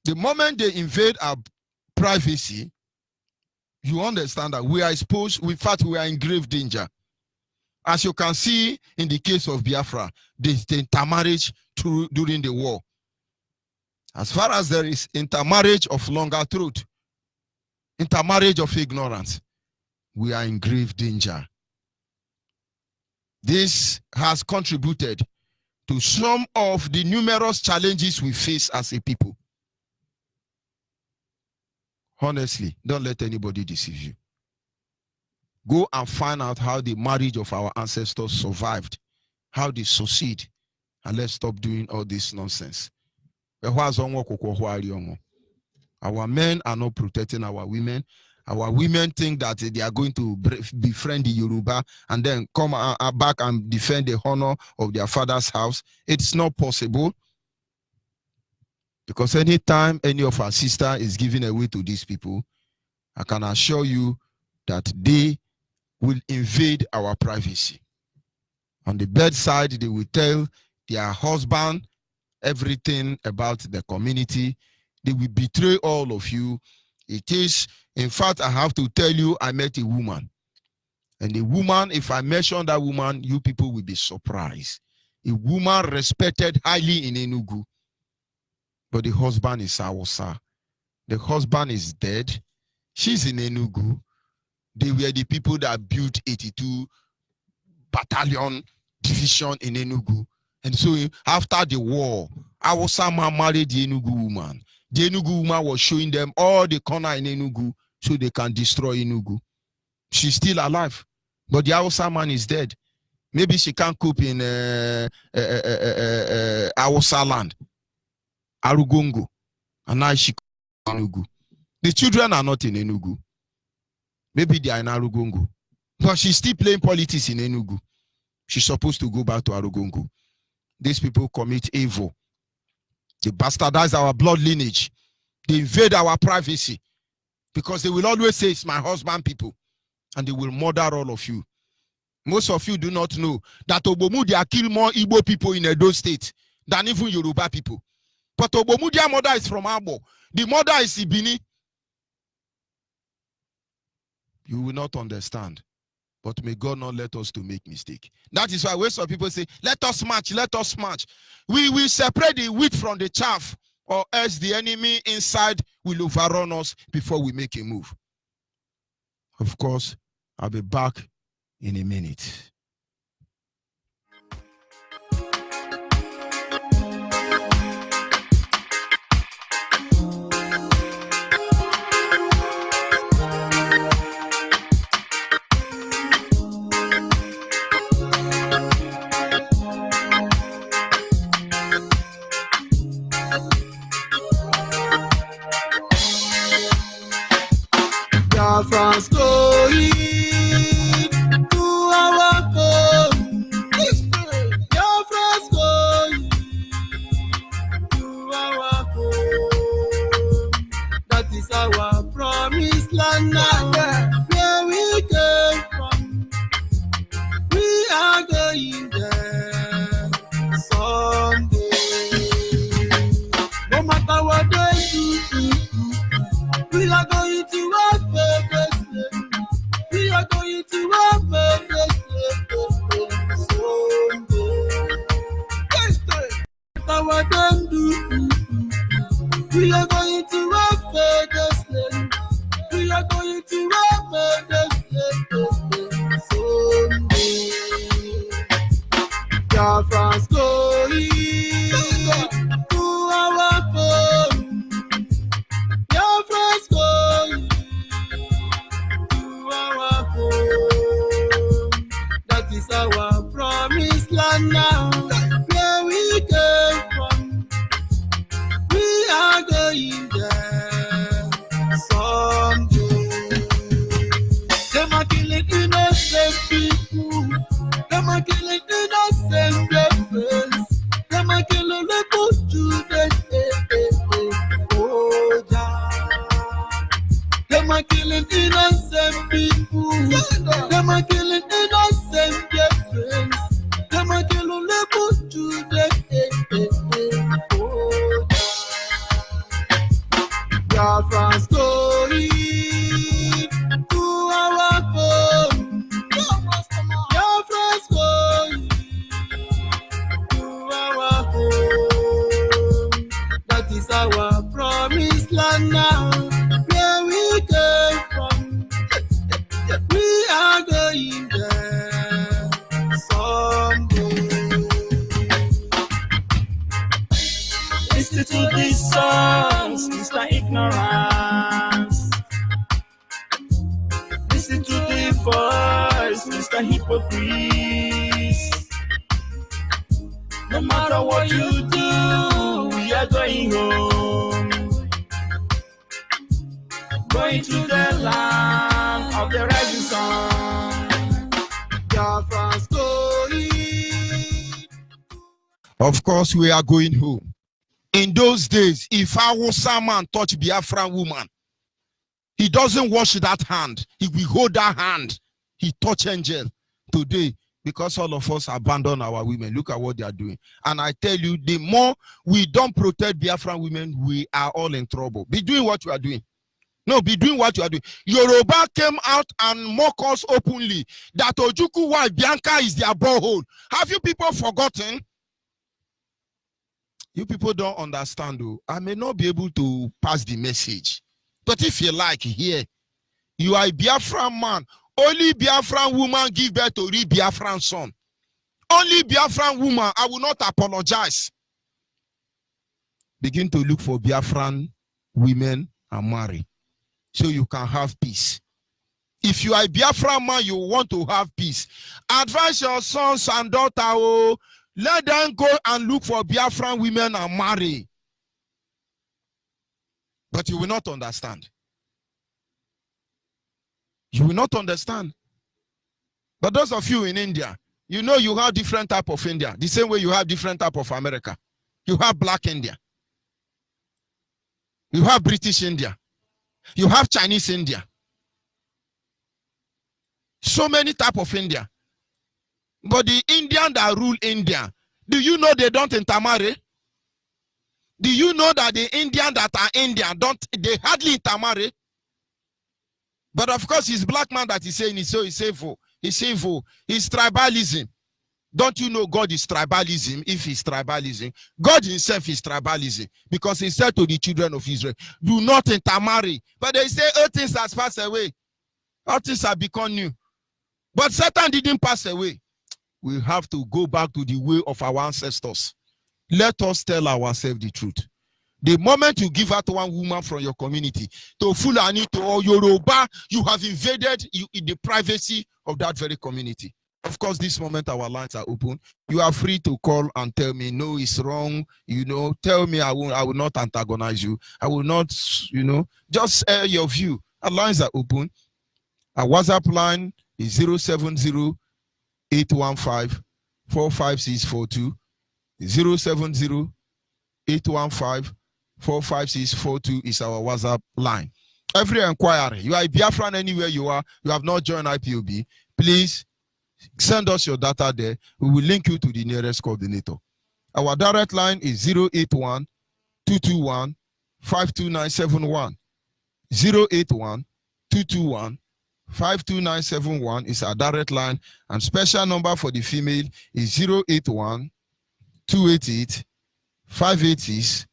The moment they invade our privacy, you understand that we are exposed. In fact, we are in grave danger. As you can see in the case of Biafra, the intermarriage during the war. As far as there is intermarriage of longer throat, intermarriage of ignorance, we are in grave danger. This has contributed to some of the numerous challenges we face as a people. Honestly, don't let anybody deceive you. Go and find out how the marriage of our ancestors survived, how they succeed, and let's stop doing all this nonsense. Our men are not protecting our women. Our women think that they are going to befriend the Yoruba and then come back and defend the honor of their father's house. It's not possible. Because anytime any of our sister is giving away to these people, I can assure you that they will invade our privacy. On the bedside, they will tell their husband everything about the community. They will betray all of you. It is, in fact, I have to tell you, I met a woman. And the woman, if I mention that woman, you people will be surprised. A woman respected highly in Enugu. But the husband is Awusa. The husband is dead. She's in Enugu. They were the people that built 82 battalion division in Enugu. And so after the war, Awusa man married the Enugu woman. The Enugu woman was showing them all the corner in Enugu so they can destroy Enugu. She's still alive, but the Awusa man is dead. Maybe she can't cope in Awusa land, Arugongo, and now she in Enugu. The children are not in Enugu. Maybe they are in Arugongo, but she's still playing politics in Enugu. She's supposed to go back to Arugongo. These people commit evil. They bastardize our blood lineage. They invade our privacy because they will always say it's my husband people, and they will murder all of you. Most of you do not know that Obomudia kill more Igbo people in Edo State than even Yoruba people. But Obomudia mother is from Abo. The mother is Ibini. You will not understand. But may God not let us to make mistake. That is why when some people say, let us march, let us march. We will separate the wheat from the chaff, or else the enemy inside will overrun us before we make a move. Of course, I'll be back in a minute. Biafran's going to our home. Biafran's going to our home. That is our promised land now. Where we came from, we are going there someday. No matter what they do, we are going to our favorite land. We are going to our favorite land someday. Our them do. We are going to our favorite land. We are going to our favorite land someday. Biafran's going to our home. Biafran's going to our home. That is our promised land now. Where we came from, we are going there someday. Them are killing innocent people. Them are killing innocent girlfriends. Them are killing little children. Oh, yeah. Them are killing innocent people. Them are killing innocent girlfriends. Them are killing little children. Oh, yeah. Biafran's going to our home. Biafran's going to our home. That is our promised land now. Where we came from, we are going there someday. Listen to these songs, Mr. Ignorance. Listen to the voice, Mr. Hypocrite. No matter what you do, we are going home. Going to the land of the rising sun. Biafran's going. Of course, we are going home. In those days, if a man touch Biafran woman, he doesn't wash that hand. He will hold that hand. He touch angel. Today, because all of us abandon our women, look at what they are doing. And I tell you, the more we don't protect Biafran women, we are all in trouble. Be doing what you are doing. No, be doing what you are doing. Yoruba came out and mock us openly that Ojuku wife Bianca is their borehole. Have you people forgotten? You people don't understand, though. I may not be able to pass the message. But if you like, here, you are a Biafran man. Only Biafran woman give birth to real Biafran son. Only Biafran woman. I will not apologize. Begin to look for Biafran women and marry, so you can have peace. If you are a Biafran man, you want to have peace. Advise your sons and daughters, oh, let them go and look for Biafran women and marry. But you will not understand. You will not understand. But those of you in India, you know you have different type of India. The same way you have different type of America. You have black India. You have British India. You have Chinese India. So many type of India. But the Indian that rule India, do you know they don't intermarry? Do you know that the Indian that are Indian they hardly intermarry? But of course, it's black man that is saying it's evil. It's evil. It's tribalism. Don't you know God is tribalism? If it's tribalism, God himself is tribalism, because he said to the children of Israel, do not intermarry. But they say all things has passed away. All things have become new. But Satan didn't pass away. We have to go back to the way of our ancestors. Let us tell ourselves the truth. The moment you give out one woman from your community to Fulani, to Yoruba, you have invaded in the privacy of that very community. Of course, this moment our lines are open. You are free to call and tell me, no, it's wrong. You know, tell me I will not antagonize you. I will not, you know, just air your view. Our lines are open. Our WhatsApp line is 070-815-45642. 070-815-45642 is our WhatsApp line. Every inquiry, you are a Biafran anywhere you are, you have not joined IPOB, please send us your data there. We will link you to the nearest coordinator. Our direct line is 081-221-52971. 081-221-52971 is our direct line, and special number for the female is 081-288-586-14.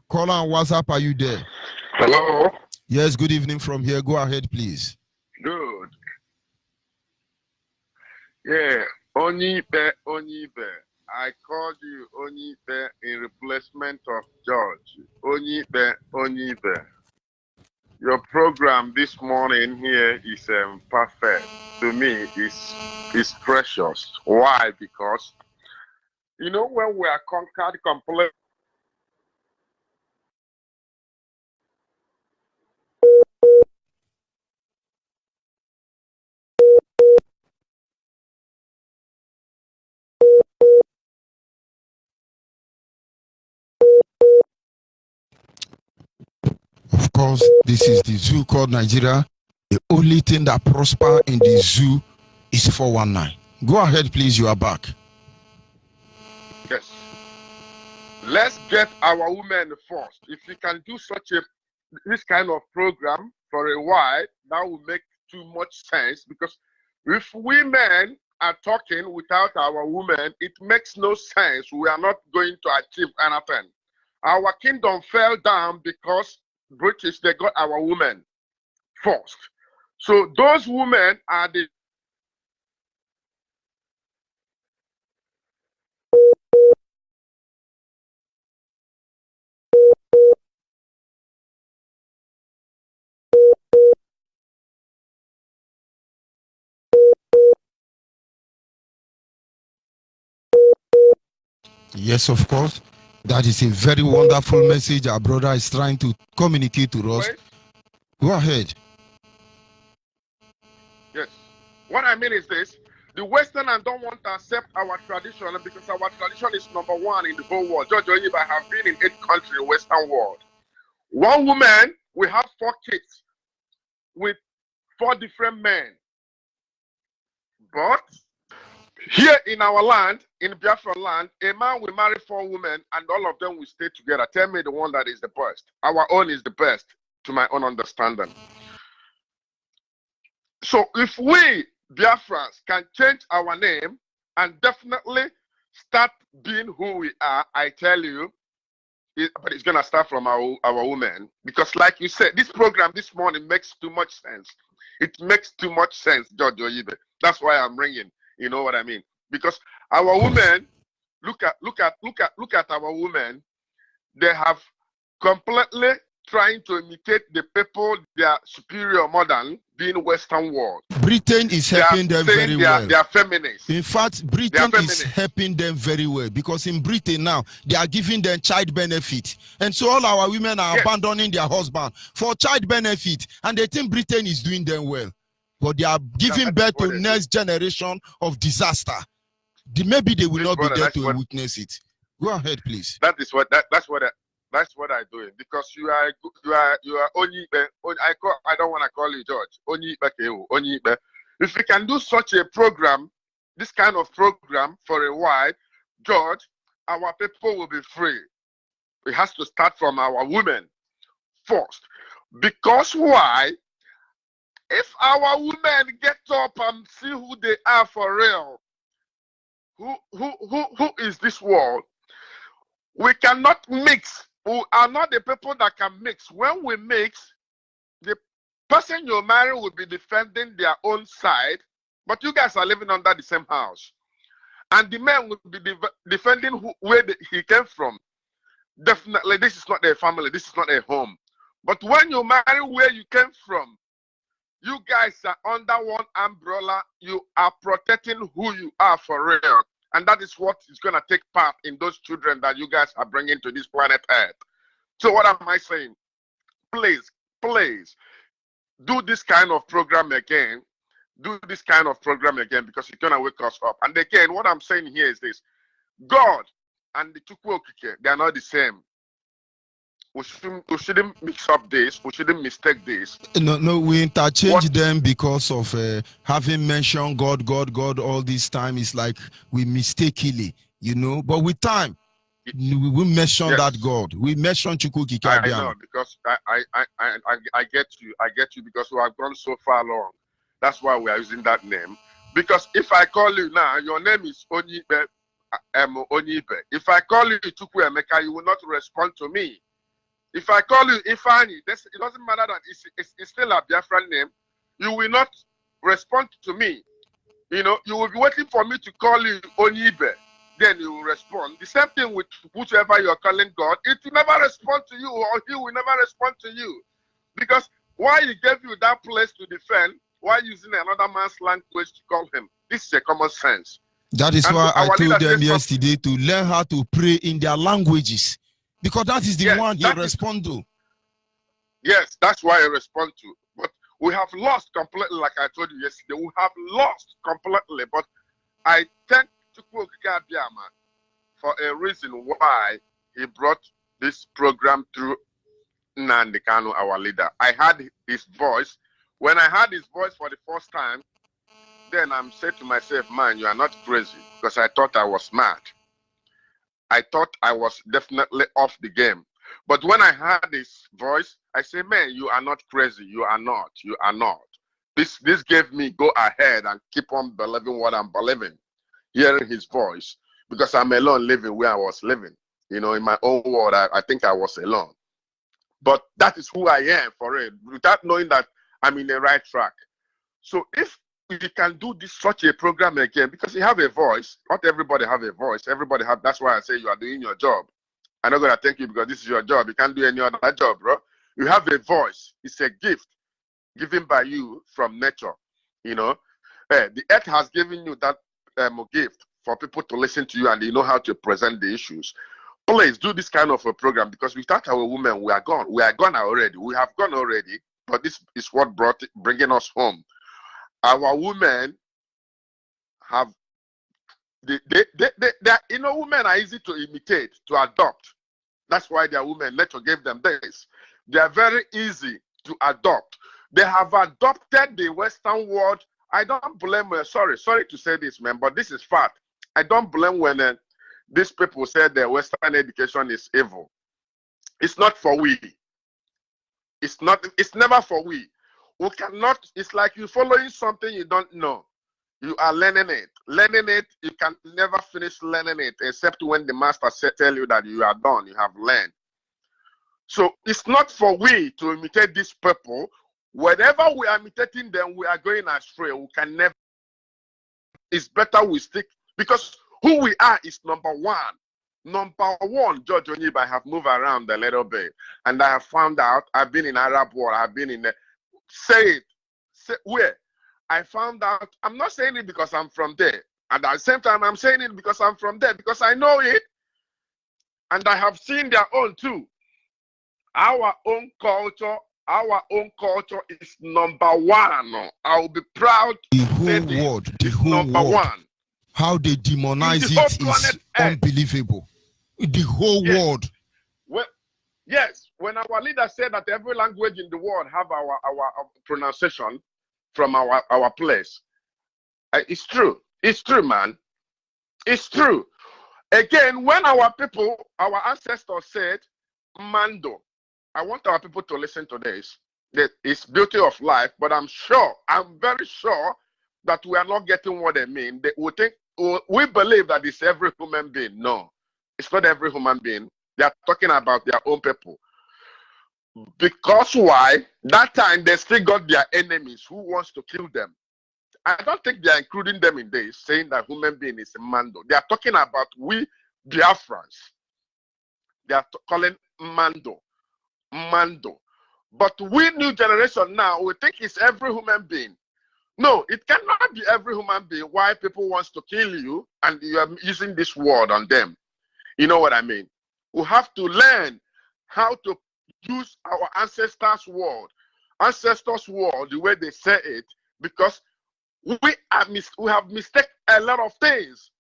Caller on WhatsApp, are you there? Hello. Yes, good evening from here. Go ahead, please. Good. Yeah, Onyibe. I called you Onyibe in replacement of George. Onyibe. Your program this morning here is perfect. To me, it's precious. Why? Because, you know, when we are conquered completely, Of course, this is the zoo called Nigeria. The only thing that prosper in the zoo is 419. Go ahead, please. You are back. yes. Let's get our women first. If you can do this kind of program for a while, that will make too much sense, because if women are talking without our women, it makes no sense. We are not going to achieve anything. Our kingdom fell down because British, they got our women first. So those women are the Yes, of course. That is a very wonderful message our brother is trying to communicate to us. Wait. Go ahead. Yes. What I mean is this. The Westerners don't want to accept our tradition because our tradition is number one in the whole world. George Onyibe, I have been in 8 countries in the Western world. One woman, we have 4 kids with 4 different men. But here in our land, in Biafra land, a man will marry 4 women and all of them will stay together. Tell me the one that is the best. Our own is the best, to my own understanding. So if we Biafrans can change our name and definitely start being who we are, I tell you, but it's going to start from our women. Because like you said, this program this morning makes too much sense. It makes too much sense, George Onyibe. That's why I'm ringing. You know what I mean? Because our women, look at our women. They have completely trying to imitate the people they are superior modern being Western world. Britain is helping them very well. They are feminists. In fact, Britain is helping them very well because in Britain now they are giving them child benefit, and so all our women are abandoning their husband for child benefit, and they think Britain is doing them well, but they are giving birth to next generation of disaster. Maybe they will not be there to witness it. Go ahead, please. That's what I do it because you are Onyibe. I don't want to call you George. Onyibe. If we can do such a program, this kind of program for a while, George, our people will be free. It has to start from our women first. Because why? If our women get up and see who they are for real, who is this world? We cannot mix. We are not the people that can mix. When we mix, the person you marry will be defending their own side, but you guys are living under the same house. And the man will be defending where he came from. Definitely, this is not a family. This is not a home. But when you marry where you came from, you guys are under one umbrella. You are protecting who you are for real. And that is what is going to take part in those children that you guys are bringing to this planet Earth. So what am I saying? Please, do this kind of program again. Do this kind of program again because it's going to wake us up. And again, what I'm saying here is this. God and the Chukwu Okike, they are not the same. We shouldn't mix up this. We shouldn't mistake this. No, we interchange them because of having mentioned God all this time. It's like we mistakenly, but with time, we will mention that God. We mention Chukwu Okike. I know, because I get you because we have gone so far along. That's why we are using that name. Because if I call you now, your name is Onyibe. If I call you Chukwu Emeka, you will not respond to me. If I call you Ifani, it doesn't matter that it's still a Biafran name. You will not respond to me. You will be waiting for me to call you Onyibe. Then you will respond. The same thing with whichever you are calling God. It will never respond to you, or he will never respond to you. Because why he gave you that place to defend, why using another man's language to call him? This is a common sense. That is why I told them yesterday to learn how to pray in their languages. Because that is the one he responds to. Yes, that's why I respond to. But we have lost completely, like I told you yesterday. We have lost completely. But I thank Chukwu Okike Abiyama for a reason why he brought this program through Nnamdi Kanu, our leader. I heard his voice. When I heard his voice for the first time, then I'm saying to myself, man, you are not crazy. Because I thought I was mad. I thought I was definitely off the game. But when I heard his voice, I said, man, you are not crazy. You are not. You are not. This gave me go ahead and keep on believing what I'm believing, hearing his voice, because I'm alone living where I was living. In my own world, I think I was alone. But that is who I am for it, without knowing that I'm in the right track. So if we can do such a program again, because you have a voice. Not everybody have a voice. Everybody have. That's why I say you are doing your job. I'm not gonna thank you because this is your job. You can't do any other job, bro. You have a voice. It's a gift given by you from nature. The earth has given you that gift for people to listen to you, and they know how to present the issues. Please do this kind of a program because without our women, we are gone. We are gone already. We have gone already. But this is what bringing us home. Our women have you know, women are easy to imitate, to adopt. That's why they are women. Nature gave them this. They are very easy to adopt. They have adopted the Western world. I don't blame sorry to say this, man, but this is fact. I don't blame when these people say the Western education is evil. It's not for we. It's never for we. We cannot, it's like you following something you don't know. You are learning it. Learning it, you can never finish learning it except when the master tell you that you are done, you have learned. So it's not for we to imitate these people. Whenever we are imitating them, we are going astray. We can never. It's better we stick, because who we are is number one. Number one, George Onyibe, I have moved around a little bit, and I have found out, I've been in Arab world, I've been in the, where? I found out, I'm not saying it because I'm from there. And at the same time, I'm saying it because I'm from there, because I know it. And I have seen their own too. Our own culture is number one. I will be proud. The whole world, the whole world. One. How they demonize it is unbelievable. The whole world. Well, yes, when our leader said that every language in the world have our pronunciation from our place, it's true. It's true, man. It's true. Again, when our people, our ancestors said, Mando, I want our people to listen to this. That it's beauty of life, but I'm very sure that we are not getting what they mean. We believe that it's every human being. No, it's not every human being. They are talking about their own people. Because why? That time they still got their enemies who wants to kill them. I don't think they are including them in this, saying that human being is a Mando. They are talking about we Biafrans. They are calling Mando. But we new generation now, we think it's every human being. No, it cannot be every human being. Why people wants to kill you and you are using this word on them. You know what I mean? We have to learn how to use our ancestors' word, the way they say it, because we have mistaken a lot of things,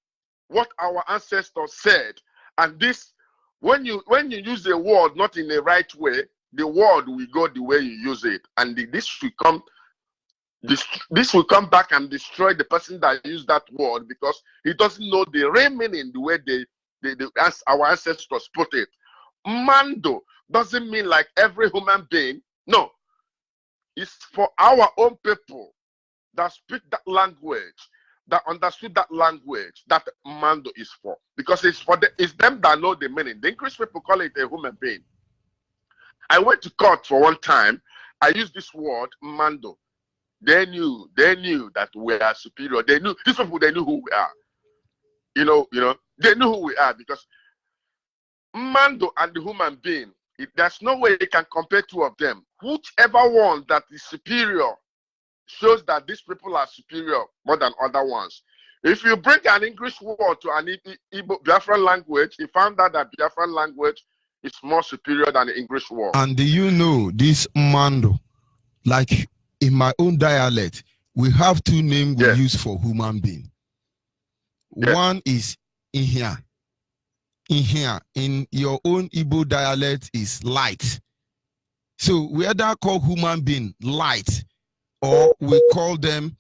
what our ancestors said. And this, when you use a word not in the right way, the word will go the way you use it, and this will come back and destroy the person that used that word, because he doesn't know the real meaning, the way our ancestors put it. Mando doesn't mean like every human being. No, it's for our own people that speak that language, that understood that language, that Mando is for. Because it's them that know the meaning. The English people call it a human being. I went to court for one time. I used this word, Mando. They knew that we are superior. They knew, these people, they knew who we are. You know, they knew who we are, because Mando and the human being, there's no way they can compare two of them. Whichever one that is superior shows that these people are superior more than other ones. If you bring an English word to an Igbo Biafran language, you found out that Biafran language is more superior than the English word. And do you know this Mando? Like in my own dialect, we have two names we use for human being. One is Ihia. Ihia in your own Igbo dialect is light. So we either call human being light, or we call them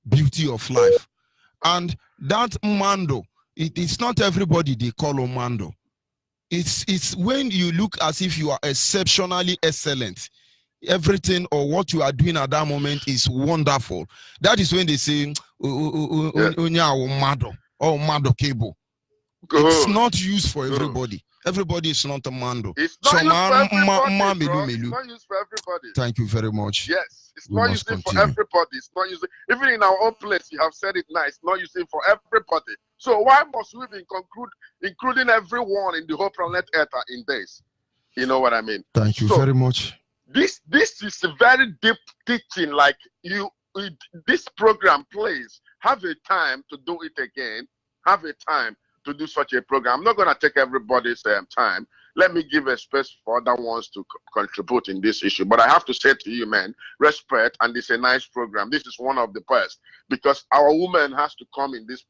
beauty of life. And that Mando, it's not everybody they call Mando. It's when you look as if you are exceptionally excellent. Everything or what you are doing at that moment is wonderful. That is when they say Mado or Mado cable. It's not used for everybody. Everybody is not a Mando. It's not used for everybody, bro. It's not used for everybody. Thank you very much. Yes, it's not used for everybody. It's not used. Even in our own place, you have said it nice. Not used for everybody. So why must we be including everyone in the whole planet Earth in this? You know what I mean? Thank you very much. This is a very deep teaching. Like this program, please have a time to do it again. Have a time to do such a program. I'm not going to take everybody's time. let me give a space for other ones to contribute in this issue. But I have to say to you, man, respect, and it's a nice program. This is one of the best, because our women has to come in this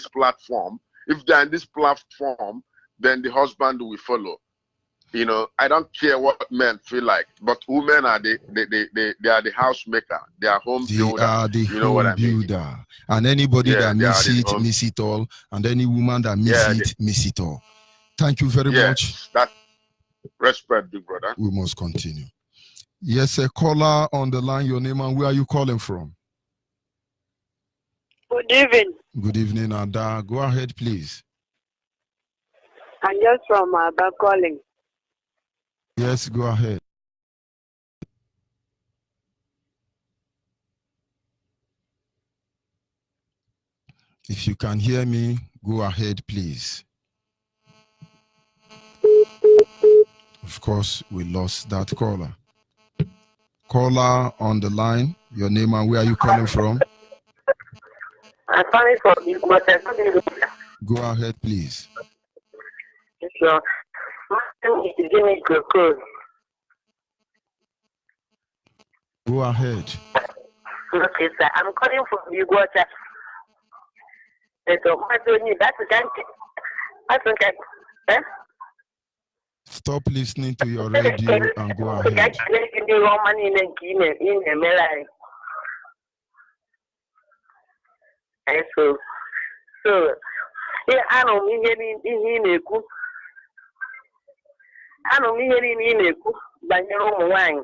platform. If they're in this platform, then the husband will follow. You know, I don't care what men feel like, but women are they are the house maker. They are home builder. They are the you know home what I mean? builder. And anybody that miss it all, and any woman that miss it all. Thank you very much. That respect, big brother. We must continue. Yes, a caller on the line. Your name and where are you calling from? Good evening. Good evening, Ada. Go ahead, please. I'm just from Aba calling. Yes, go ahead. If you can hear me, go ahead, please. Of course, we lost that caller. Caller on the line, your name and where are you calling from? I'm calling from Igbo. Go ahead, please. Sure. Go ahead. Okay, sir. I'm calling from Igbo. Stop listening to your radio and go ahead. So, I don't mean any I don't mean any banyere ụmụ nwaanyị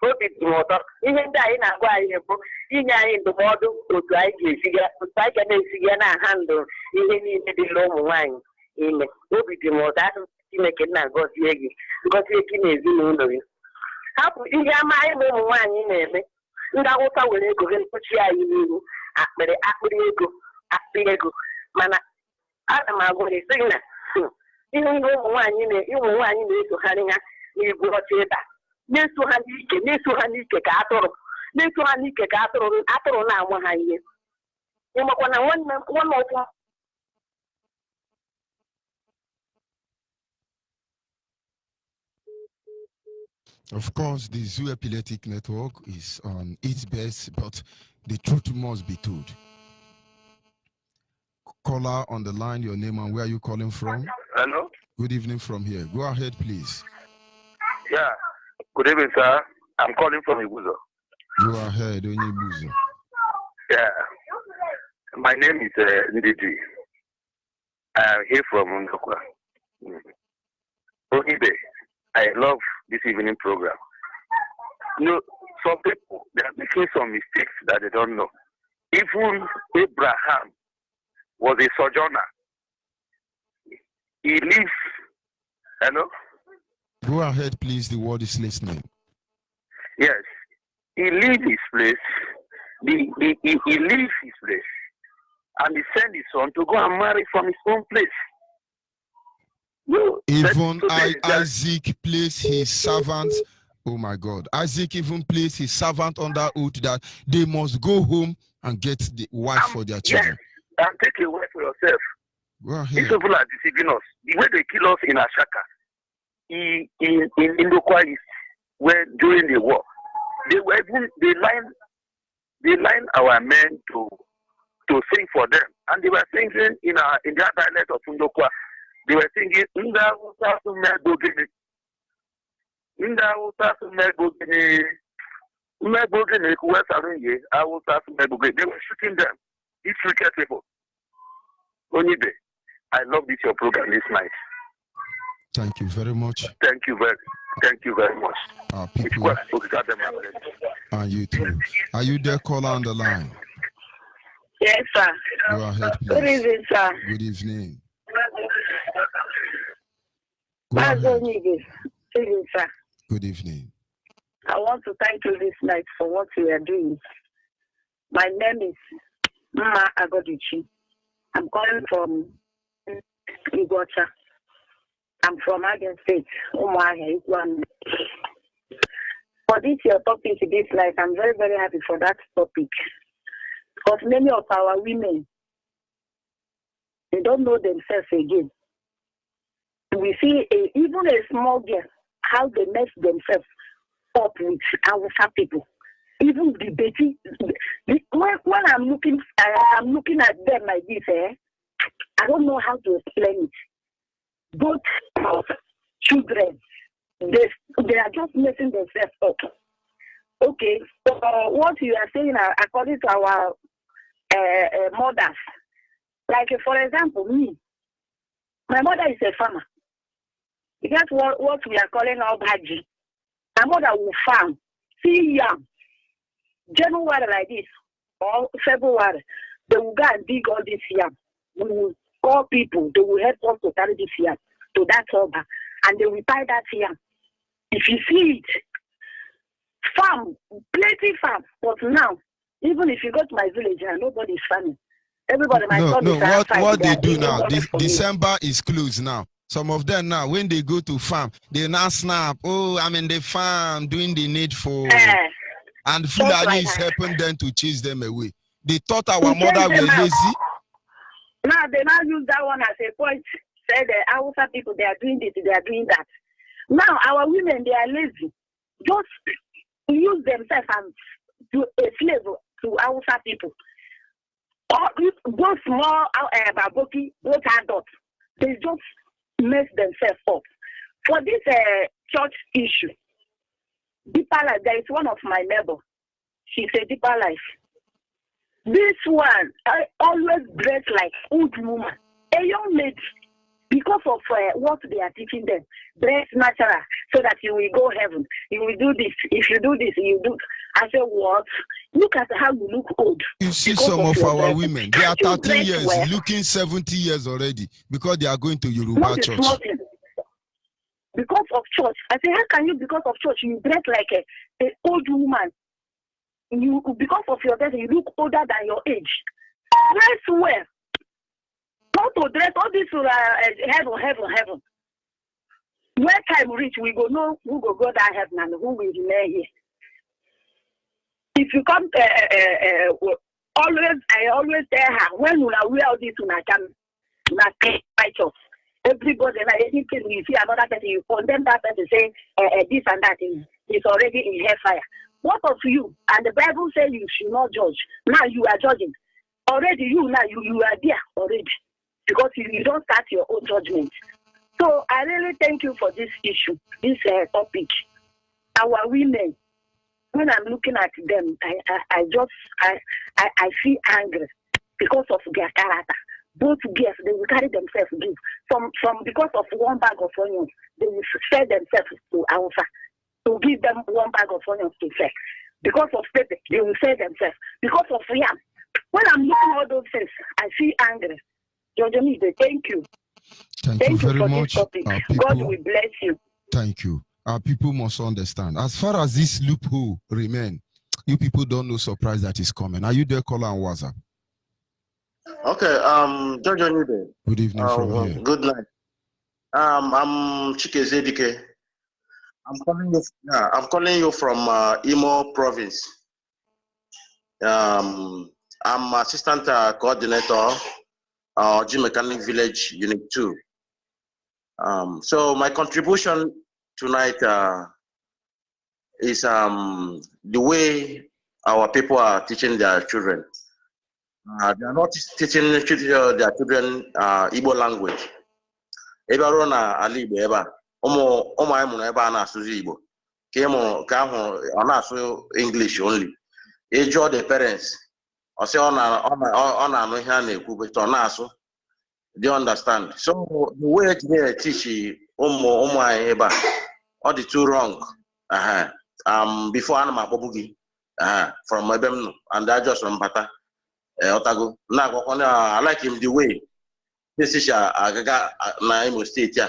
obi dị m ụtọ ihe ndị anyị na-agwa anyị bụ inye anyị ndụmọdụ otu anyị ga na-esiga na-aha ndụ ihe niile dịrị ụmụ nwaanyị ime. Obi dị m ụtọ asụ Chineke na-agọzie gị na ezinụlọ gị. Hapụ ihe ama anyị bụ ụmụ nwaanyị na-eme. Ndị Awụsa were ego gị mkpuchi anyị n'ihu akpịrị ego mana ana m agwa gị sị na ihe ụmụ nwaanyị na-esogharị ha n'ibu ọcha ịba na-eso ha n'ike ka atụrụ na-amụ ha ihe. Ịmakwa na nwanne ọkwa Of course, the Zoo Epileptic Network is on its best, but the truth must be told. Caller on the line, your name and where are you calling from? Hello. Good evening from here. Go ahead, please. Yeah. Good evening, sir. I'm calling from Ibuzo. Go ahead, Onyibe. Yeah. My name is Ndidi. I'm here from Ndokwa. Onyibe, I love this evening program. You know, some people, they are making some mistakes that they don't know. Even Abraham was a sojourner. He lives. Hello? Go ahead, please. The world is listening. Yes. He leaves his place. He leaves his place. And he sent his son to go and marry from his own place. No, even Isaac placed his servant. Oh my God. Isaac even placed his servant under oath that they must go home and get the wife for their children. Yes, and take a wife for yourself. Go ahead. These people are deceiving us. The way they kill us in Ashaka, in Ndokwa East, where during the war, they lined our men to sing for them, and they were singing in their dialect of Ndokwa. They were singing Nda Uta Megogene. Nda Uta Megogene. Megogene Kuwasarinye, I Uta Megogene. They were shooting them. These wicked people. Onyibe, I love this your program this night. Thank you very much. Thank you very much. Our people. And you too. Are you there, caller on the line? Yes, sir. Go ahead, please. Good evening, sir. Good evening. Good evening, sir. Good evening. I want to thank you this night for what you are doing. My name is Mma Agodichi. I'm calling from Igocha. I'm from Abia State, Umuahia, Ikwan. For this your topic this night, I'm very, very happy for that topic. Because many of our women, they don't know themselves again. we see even a small girl, how they mess themselves up with our people. Even the baby, when I'm looking at them like this, I don't know how to explain it. Both children, they are just messing themselves up. Okay, so what you are saying, according to our mothers, like for example, me, my mother is a farmer. That's what we are calling our baji. My mother will farm, see yam, January like this, or February, they will go and dig all this yam. We will call people, they will help us to carry this yam to that harbor, and they will buy that yam. If you see it, farm, plenty farm, but now, even if you go to my village, nobody is farming. Everybody, what they do now, December is closed now. Some of them now, when they go to farm, they now snap, oh, I'm in the farm doing the needful. And Fulani is helping them to chase them away. They thought our mother were lazy. Now they now use that one as a point. Say the Hausa people, they are doing this, they are doing that. Now our women, they are lazy. Just use themselves and do a slave to Hausa people. Or both small baboki, both adults, they just mess themselves up. For this church issue, deeper life, there is one of my neighbor. She said deeper life. This one, I always dress like old woman, a young lady, because of what they are teaching them. Dress natural, so that you will go heaven. You will do this. If you do this, you do. I said, what? Look at how you look old. You see some of our women, they are 13 years, looking 70 years already, because they are going to Yoruba church. Because of church. I say, how can you, because of church, you dress like an old woman? You, because of your dress, you look older than your age. Dress well. Not to dress all this heaven. When time reach, we go know who go that heaven and who will remain here. If you come, I always tell her, when you wear all this, you can righteous. Everybody, like anything you see another person, you condemn that person, say this and that is already in hellfire. What of you? And the Bible says you should not judge. Now you are judging. Already you are there already. Because you don't start your own judgment. So I really thank you for this issue, this topic. Our women, when I'm looking at them, I feel angry because of their character. Both girls, they will carry themselves give. From because of one bag of onions, they will sell themselves to Hausa. To give them one bag of onions to sell. Because of paper, they will sell themselves. Because of yam. When I'm looking at all those things, I feel angry. Onyibe, thank you. Thank you very much. God will bless you. Thank you. Our people must understand. As far as this loophole remain, you people don't know surprise that is coming. Are you there, caller on WhatsApp? Okay, Onyibe. Good evening from here. Good night. I'm Chike Zedike. I'm calling you from Imo province. I'm assistant coordinator, G Mechanic Village Unit 2. So my contribution tonight is the way our people are teaching their children. They are not teaching their children Igbo language. Ebe na ali Igbo ebe ụmụ anyị mụrụ ebe a na-asụzi Igbo ka ahụ ọ na-asụ English only. Ịjụọ the parents, ọ sị ọ na-anụ ihe a na-ekwu but ọ na-asụ. Do you understand? So the way they teach ụmụ anyị ebe a, ọ dị too wrong. Before ana m akpọgbu gị from ebe m nọ and I just mbata ọtago na-agwakwa I like him the way this is agaga na Imo State ya.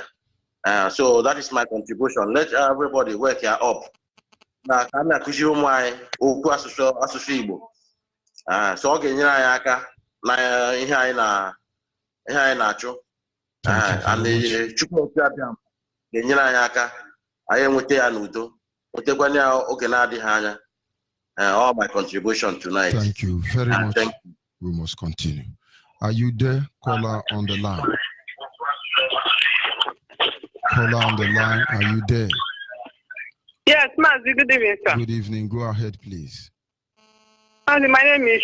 So that is my contribution. Let everybody work here up. Na ka na akụzi ụmụ anyị okwu asụsụ Igbo. So ọ ga-enyere anyị aka na ihe anyị na-achụ. And Chukwu abịa ga-enyere anyị aka anyị enweta ya n'udo. Nwetakwana ya oge na-adịghị anya. All my contribution tonight. Thank you very much. Thank you. We must continue. Are you there, caller on the line? Caller on the line, are you there? Yes, Mazi, good evening, sir. Good evening. Go ahead, please. Mazi, my name is